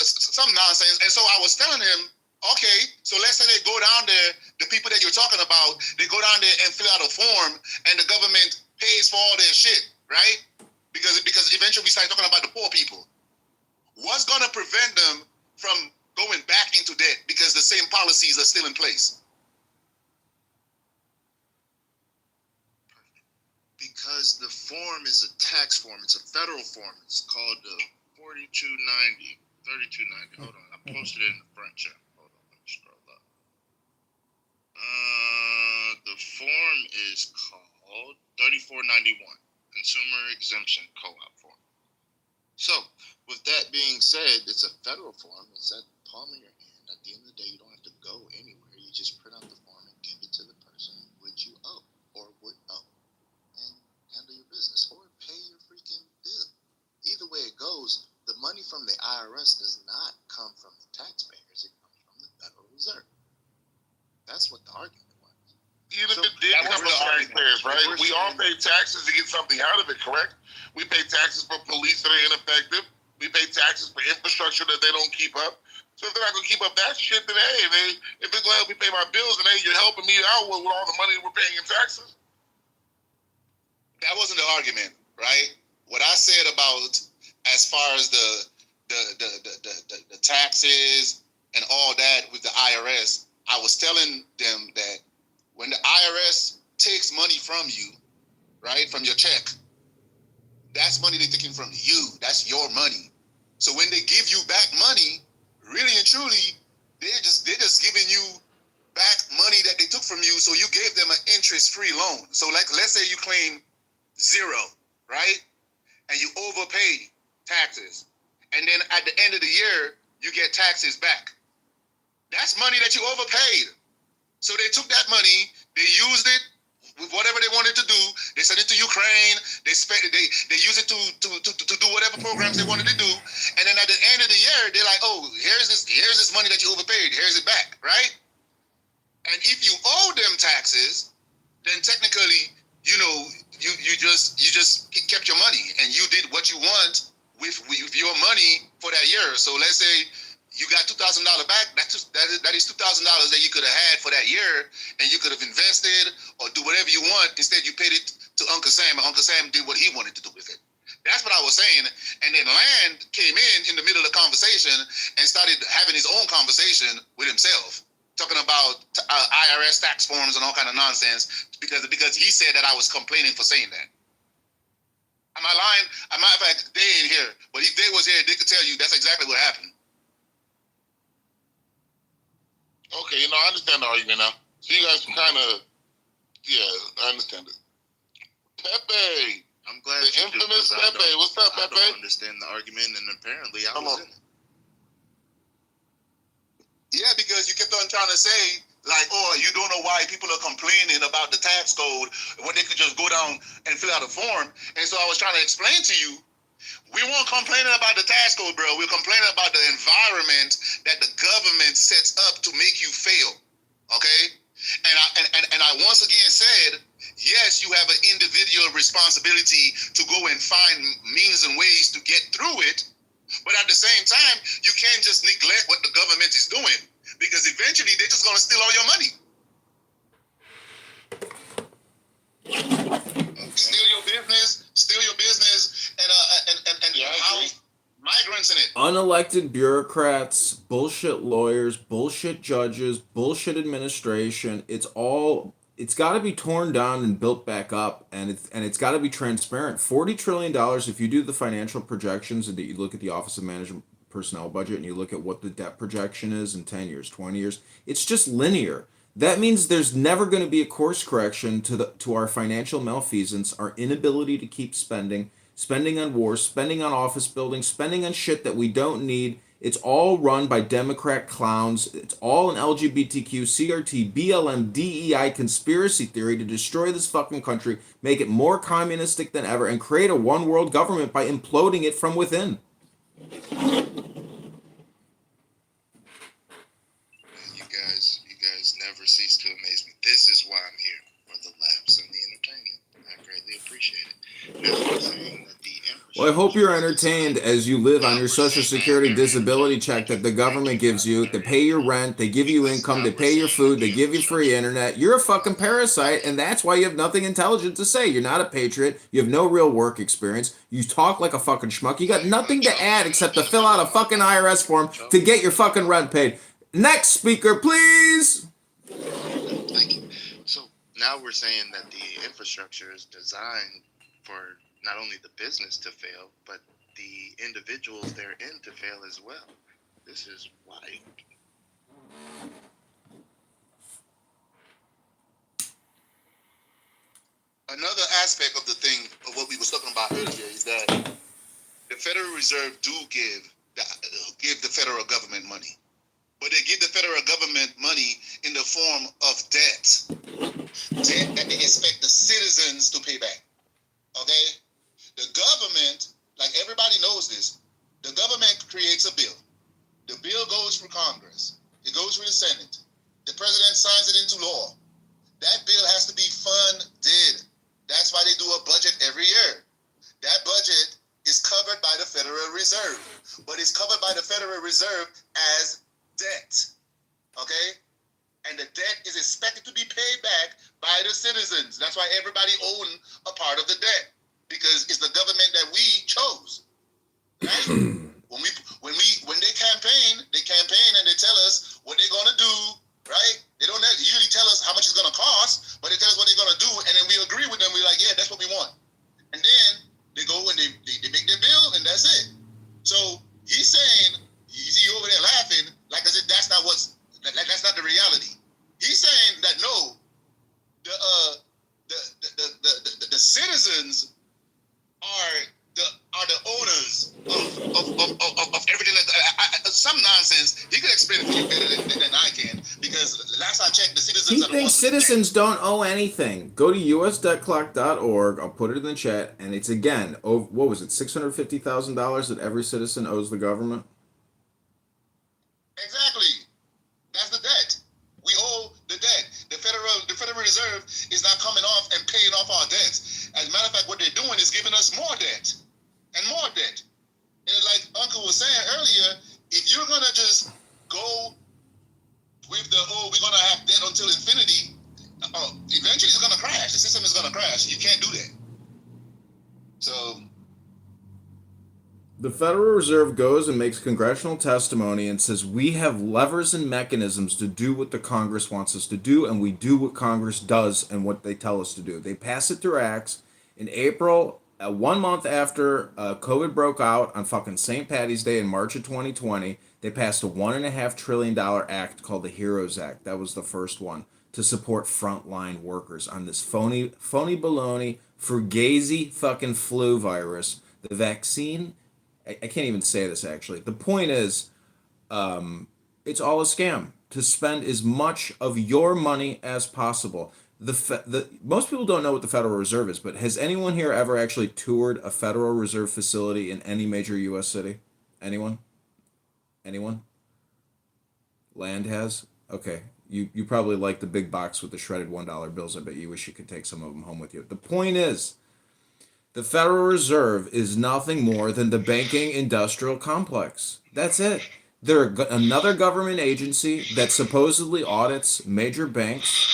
some nonsense. And so I was telling him, okay, so let's say they go down there, the people that you're talking about, they go down there and fill out a form, and the government pays for all their shit, right? Because eventually we start talking about the poor people. What's going to prevent them from going back into debt because the same policies are still in place? because the form is a tax form. It's a federal form. It's called the 3290. Hold on. I posted it in the front chat. Hold on. Let me scroll up. The form is called 3491, Consumer Exemption Co-op Form. So, with that being said, it's a federal form. It's at the palm of your hand. At the end of the day, you don't have to go anywhere. You just print out the form and give it to the person which you owe or would owe and handle your business or pay your freaking bill. Either way it goes, the money from the IRS does not come from the taxpayers. It comes from the Federal Reserve. That's what the argument was. Even So if it did that come was from the argument. taxpayers, right? We're We all saying- pay taxes to get something out of it, correct? We pay taxes for police that are ineffective. We pay taxes for infrastructure that they don't keep up. So if they're not gonna keep up that shit, then hey, if it's gonna help me pay my bills, and hey, you're helping me out with all the money we're paying in taxes. That wasn't the argument, right? What I said about as far as the taxes and all that with the IRS, I was telling them that when the IRS takes money from you, right, from your check, that's money they're taking from you. That's your money. So when they give you back money, really and truly, they're just giving you back money that they took from you. So you gave them an interest-free loan. So like, let's say you claim 0, right? And you overpay taxes. And then at the end of the year, you get taxes back. That's money that you overpaid. So they took that money, they used it with whatever they wanted to do. They sent it to Ukraine. They use it to do whatever programs they wanted to do. And then at the end of the year, they're like, oh, here's this money that you overpaid. Here's it back, right? And if you owe them taxes, then technically, you know, you just kept your money and you did what you want with your money for that year. So let's say you got $2,000 back. That is $2,000 that you could have had for that year, and you could have invested or do whatever you want. Instead, you paid it to Uncle Sam, and Uncle Sam did what he wanted to do with it. That's what I was saying. And then Land came in the middle of the conversation and started having his own conversation with himself, talking about IRS tax forms and all kind of nonsense because he said that I was complaining for saying that. Am I lying? As a matter of fact, they ain't here, but if they was here, they could tell you that's exactly what happened. Okay, I understand the argument now. So you guys can kind of, I understand it. Pepe, I'm glad the you do, infamous 'cause I Pepe. don't- What's up, I Pepe? don't understand the argument, and apparently I Come was on. in it. Yeah, because you kept on trying to say, like, oh, you don't know why people are complaining about the tax code when they could just go down and fill out a form. And so I was trying to explain to you, we weren't complaining about the tax code, bro. We're complaining about the environment that the government sets up to make you fail, okay? And I once again said, yes, you have an individual responsibility to go and find means and ways to get through it. But at the same time, you can't just neglect what the government is doing because eventually they're just going to steal all your money. Steal your business, and Yeah, I house migrants in it. Unelected bureaucrats, bullshit lawyers, bullshit judges, bullshit administration. It's got to be torn down and built back up, and it's got to be transparent. $40 trillion. If you do the financial projections and you look at the Office of Management Personnel budget and you look at what the debt projection is in 10 years, 20 years, it's just linear. That means there's never going to be a course correction to our financial malfeasance, our inability to keep spending on wars, spending on office buildings, spending on shit that we don't need. It's all run by Democrat clowns. It's all an LGBTQ, CRT, BLM, DEI conspiracy theory to destroy this fucking country, make it more communistic than ever, and create a one world government by imploding it from within. You guys never cease to amaze me. This is why I'm here, for the laughs and the entertainment. I greatly appreciate it. Now, I'm saying that the Well, I hope you're entertained as you live on your Social Security disability check that the government gives you. They pay your rent, they give you income, they pay your food, they give you free internet. You're a fucking parasite, and that's why you have nothing intelligent to say. You're not a patriot. You have no real work experience. You talk like a fucking schmuck. You got nothing to add except to fill out a fucking IRS form to get your fucking rent paid. Next speaker, please. Thank you. So now we're saying that the infrastructure is designed for not only the business to fail, but the individuals they're in to fail as well. This is wild. Another aspect of the thing of what we were talking about earlier is that the Federal Reserve do give the federal government money, but they give the federal government money in the form of debt that they expect the citizens to pay back. Okay, the government, like everybody knows this, the government creates a bill. The bill goes through Congress. It goes through the Senate. The president signs it into law. That bill has to be funded. That's why they do a budget every year. That budget is covered by the Federal Reserve, but it's covered by the Federal Reserve as debt. Okay? And the debt is expected to be paid back by the citizens. That's why everybody owns a part of the debt, because it's the government that we chose. Right? When they campaign and they tell us what they're gonna do, right? They don't usually tell us how much it's gonna cost, but they tell us what they're gonna do, and then we agree with them. We're like, yeah, that's what we want. And then they go and they make their bill, and that's it. So he's saying, you see you over there laughing, like as if that's not the reality. He's saying that no, the citizens are the owners of everything. Some nonsense. He could explain it to you better than I can, because last I checked, the citizens. He thinks citizens don't owe anything. Go to usdebtclock.org. I'll put it in the chat, and it's again, what was it, $650,000 that every citizen owes the government? Exactly. That's the debt. We owe the debt. The Federal Reserve is not coming off and paying off our debts. As a matter of fact, what they're doing is giving us more debt and more debt. And like Uncle was saying earlier, if you're gonna just go with we're gonna have debt until infinity, eventually it's gonna crash. The system is gonna crash. You can't do that. So the Federal Reserve goes and makes congressional testimony and says we have levers and mechanisms to do what the Congress wants us to do, and we do what Congress does and what they tell us to do. They pass it through acts. In April, 1 month after COVID broke out on fucking St. Patty's Day in March of 2020, they passed a $1.5 trillion act called the HEROES Act. That was the first one to support frontline workers on this phony baloney, fugazi fucking flu virus. The vaccine, I can't even say this actually. The point is, it's all a scam to spend as much of your money as possible. Most people don't know what the Federal Reserve is, but has anyone here ever actually toured a Federal Reserve facility in any major U.S. city? Anyone? Land has? Okay. You probably like the big box with the shredded $1 bills. I bet you wish you could take some of them home with you. The point is, the Federal Reserve is nothing more than the banking industrial complex. That's it. They're another government agency that supposedly audits major banks.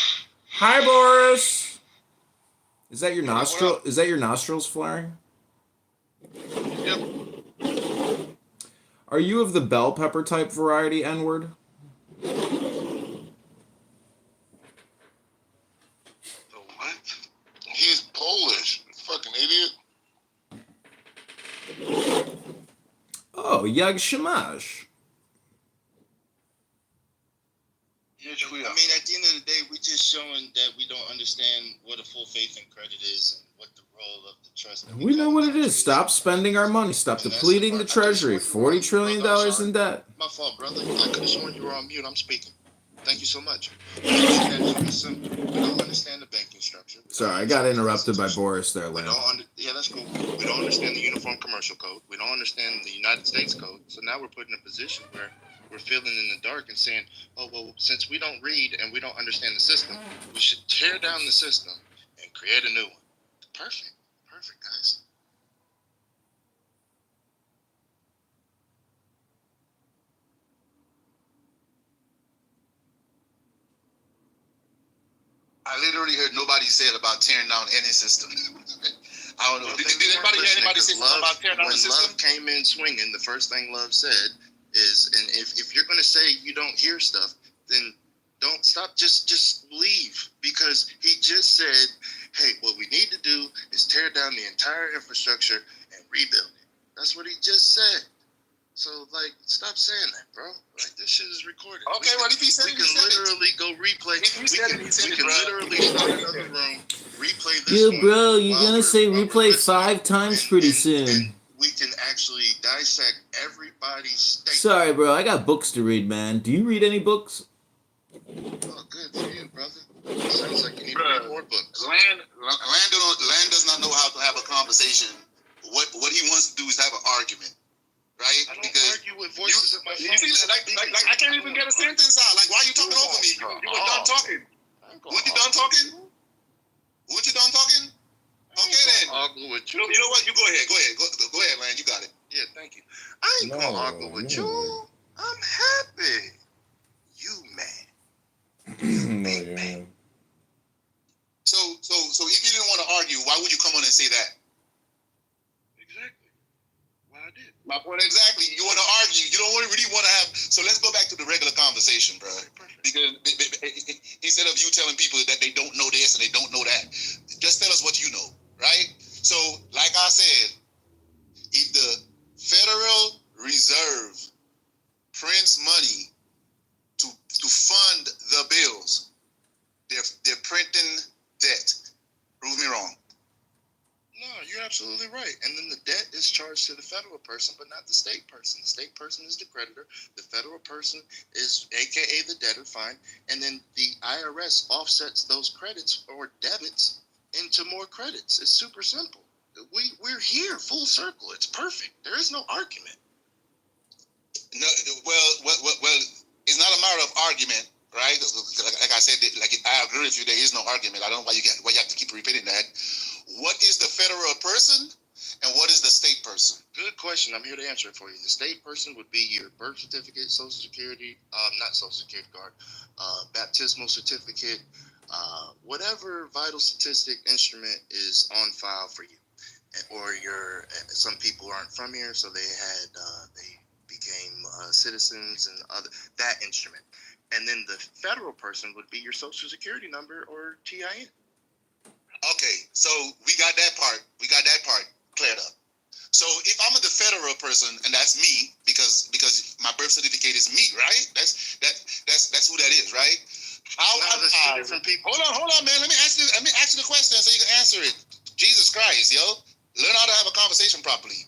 Hi, Boris. Is that your nostril? Is that your nostrils flaring? Yep. Are you of the bell pepper type variety, N-word? The what? He's Polish. Fucking idiot. Oh, Yag Shamash. I mean, at the end of the day, we're just showing that we don't understand what a full faith and credit is and what the role of the trust. We know what it is. Stop spending our money. Stop depleting the treasury. $40 trillion in debt. My fault, brother. I could have sworn you were on mute. I'm speaking. Thank you so much. We don't understand the banking structure. Sorry, I got interrupted by Boris there, Lamb. Yeah, that's cool. We don't understand the Uniform Commercial Code. We don't understand the United States Code. So now we're put in a position where we're feeling in the dark and saying, oh, well, since we don't read and we don't understand the system, we should tear down the system and create a new one. Perfect, guys. I literally heard nobody say it about tearing down any system. I don't know. Did anybody hear anybody say something about tearing down the system? When Love came in swinging, the first thing Love said is, and if you're going to say you don't hear stuff, then don't stop. Just leave, because he just said hey, what we need to do is tear down the entire infrastructure and rebuild it. That's what he just said. So, like, stop saying that, bro. Like, this shit is recorded. Okay, well, if he said we it, can he said it. literally go replay. If he said it, he said we it, can bro. literally start another room, replay this Yo, one bro, you're while gonna we're- say while we're replay listening, 5 times and- pretty and- soon. and we can actually dissect everybody's statement. Sorry, bro, I got books to read, man. Do you read any books? Oh, good for you, brother. Sounds like you need to Bruh. read more books. Land Land does not know how to have a conversation. What he wants to do is have an argument, right? I don't Because argue with voices in my phone. you see, like I can't even get a sentence out. Like, why are you talking over me? You were done talking. Weren't you done talking? Weren't you done talking? Okay then. Argue with you. You know what? You go ahead. Go ahead, man. You got it. Yeah, thank you. I ain't gonna No, argue with no. you. I'm happy. You mad. No, yeah. So if you didn't want to argue, why would you come on and say that? Exactly. Well, I did. My point exactly. You want to argue. You don't really want to have. So let's go back to the regular conversation, bro. Perfect. Because instead of you telling people that they don't know this and they don't know that, just tell us what you know, right? So, like I said, if the Federal Reserve prints money to fund the bills, they're printing debt. Prove me wrong. No, you're absolutely right. And then the debt is charged to the federal person, but not the state person. The state person is the creditor. The federal person is AKA the debtor, fine. And then the IRS offsets those credits or debits into more credits. It's super simple. We're here, full circle. It's perfect. There is no argument. No, well, it's not a matter of argument, right? Like I said, like I agree with you. There is no argument. I don't know why you have to keep repeating that. What is the federal person and what is the state person? Good question. I'm here to answer it for you. The state person would be your birth certificate, social security, not social security card, baptismal certificate, whatever vital statistic instrument is on file for you. Or some people aren't from here, so they became citizens and other that instrument. And then the federal person would be your social security number or TIN. Okay, so we got that part cleared up. So if I'm the federal person, and that's me, because my birth certificate is me, right? That's who that is, right? How am There's I? two different people. Hold on, man. Let me ask you the question so you can answer it. Jesus Christ, yo. Learn how to have a conversation properly.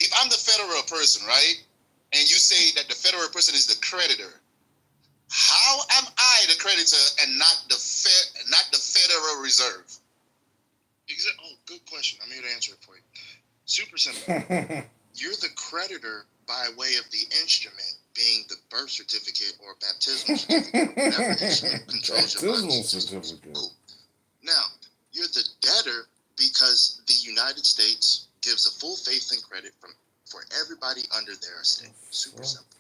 If I'm the federal person, right, and you say that the federal person is the creditor, how am I the creditor and not the Federal Reserve? Oh, good question. I'm here to answer it for you. Super simple. You're the creditor by way of the instrument being the birth certificate or baptismal certificate, or whatever instrument controls your Baptismal life. certificate. Cool. Now, you're the debtor because the United States gives a full faith and credit for everybody under their estate. Super simple.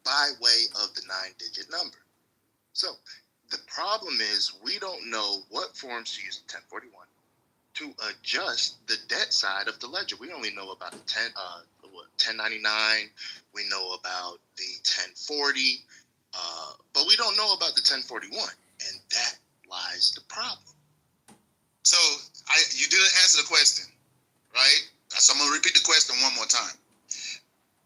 By way of the 9-digit number. So, the problem is we don't know what forms to use in 1041 to adjust the debt side of the ledger. We only know about 1099. We know about the 1040, but we don't know about the 1041, and that lies the problem. So you didn't answer the question, right? So I'm gonna repeat the question one more time.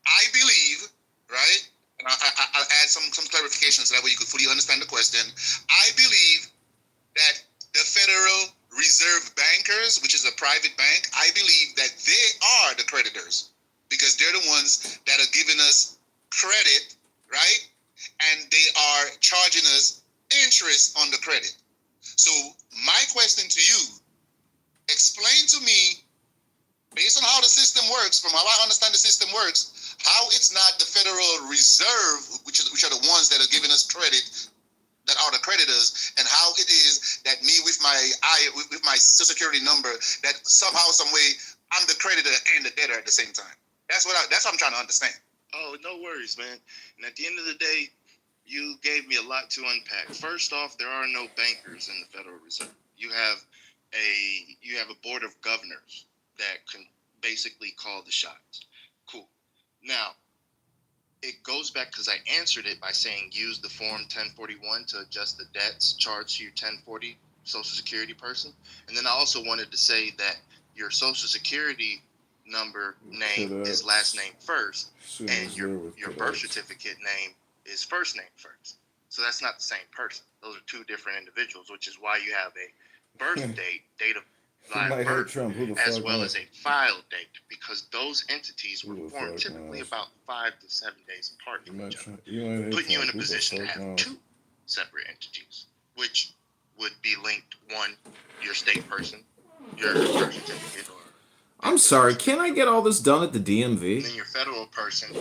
I believe, right? And I'll add some clarifications so that way you could fully understand the question. I believe that the Federal Reserve bankers, which is a private bank, I believe that they are the creditors because they're the ones that are giving us credit, right? And they are charging us interest on the credit. So my question to you, explain to me, based on how the system works, from how I understand the system works, how it's not the Federal Reserve, which are the ones that are giving us credit, that are the creditors, and how it is that me with my social security number, that somehow, some way, I'm the creditor and the debtor at the same time. That's what I'm trying to understand. Oh, no worries, man. And at the end of the day, you gave me a lot to unpack. First off, there are no bankers in the Federal Reserve. You have a board of governors that can basically call the shots. Cool. Now, it goes back because I answered it by saying use the form 1041 to adjust the debts charged to your 1040 social security person. And then I also wanted to say that your social security number name is last name first, and your birth certificate name is first name first. So that's not the same person. Those are two different individuals, which is why you have a birth date of live birth, as well as a file date, because those entities were formed typically about 5 to 7 days apart from each other, putting you in a position to have two separate entities, which would be linked: one, your state person, your birth certificate, or I'm sorry, can I get all this done at the DMV? and then your federal person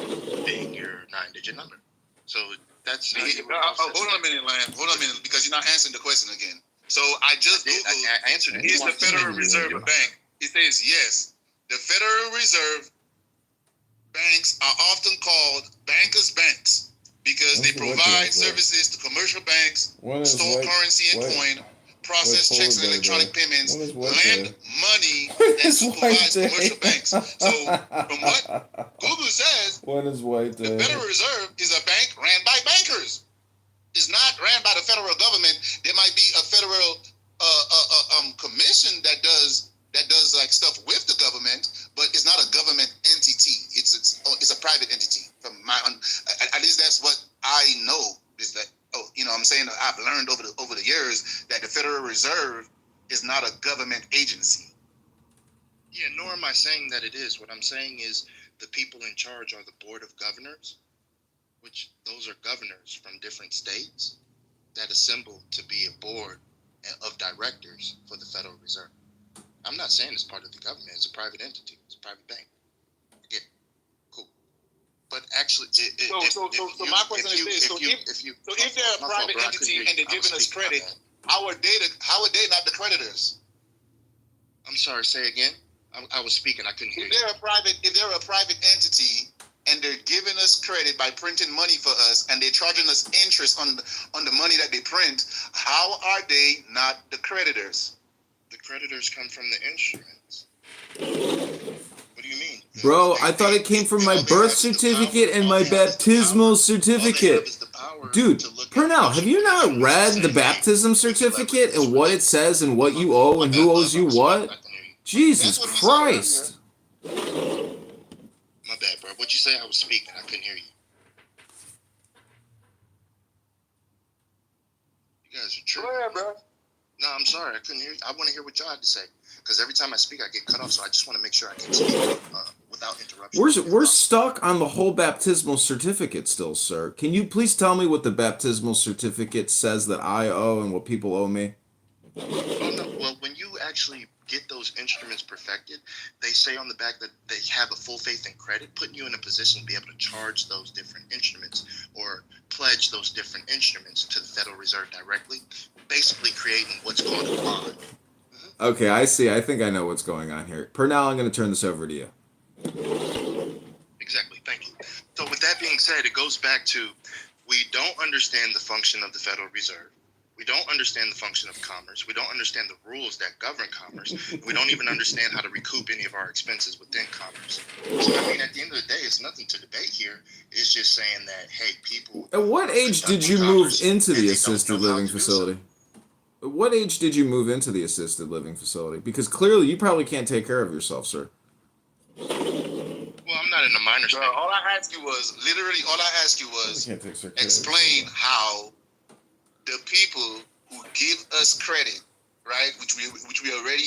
being your 9-digit number. So that's how you Hold on a minute, Lamb. Hold on a minute, because you're not answering the question again. So I just Googled, I answered it. is the Federal Reserve a bank? It says yes. The Federal Reserve banks are often called bankers' banks because they provide services to commercial banks, store currency and coin, process checks and electronic payments, lend money, and supervise commercial banks. So from what Google says, the Federal Reserve is a bank ran by bankers. It's not ran by the federal government. There might be a federal commission that does like stuff with the government, but it's not a government entity. It's a private entity. From my at least that's what I know. Is that I'm saying that I've learned over the years that the Federal Reserve is not a government agency. Yeah, nor am I saying that it is. What I'm saying is the people in charge are the Board of Governors, which those are governors from different states that assemble to be a board of directors for the Federal Reserve. I'm not saying it's part of the government. It's a private entity. It's a private bank. Again, cool. But actually, my question is this: if they're a private entity and they're giving us credit, how are they not the creditors? I'm sorry. Say again. I was speaking. I couldn't hear you. If they're a private entity and they're giving us credit by printing money for us, and they're charging us interest on the money that they print, how are they not the creditors? The creditors come from the instruments. What do you mean? Bro, I thought it came from my birth certificate and my baptismal certificate. Dude, Purnell, have you not read the baptism certificate and what it says and what you owe and who owes you what? Jesus Christ. My bad, bro. What'd you say? I was speaking. I couldn't hear you. You guys are tripping. Go ahead, bro. No, I'm sorry. I couldn't hear you. I want to hear what y'all had to say. Because every time I speak, I get cut off. So I just want to make sure I can speak without interruption. We're stuck on the whole baptismal certificate still, sir. Can you please tell me what the baptismal certificate says that I owe and what people owe me? Oh, no. Well, when you actually get those instruments perfected, they say on the back that they have a full faith and credit, putting you in a position to be able to charge those different instruments or pledge those different instruments to the Federal Reserve directly, basically creating what's called a bond. Okay, I see. I think I know what's going on here. Purnell, I'm going to turn this over to you. Exactly. Thank you. So with that being said, it goes back to we don't understand the function of the Federal Reserve. We don't understand the function of commerce. We don't understand the rules that govern commerce. We don't even understand how to recoup any of our expenses within commerce. So, I mean, at the end of the day, it's nothing to debate here. It's just saying that, hey, people... At what age did you move into the assisted living facility? At what age did you move into the assisted living facility? Because clearly you probably can't take care of yourself, sir. Well, I'm not in the minor state. All I asked you was explain how the people who give us credit, right, which we already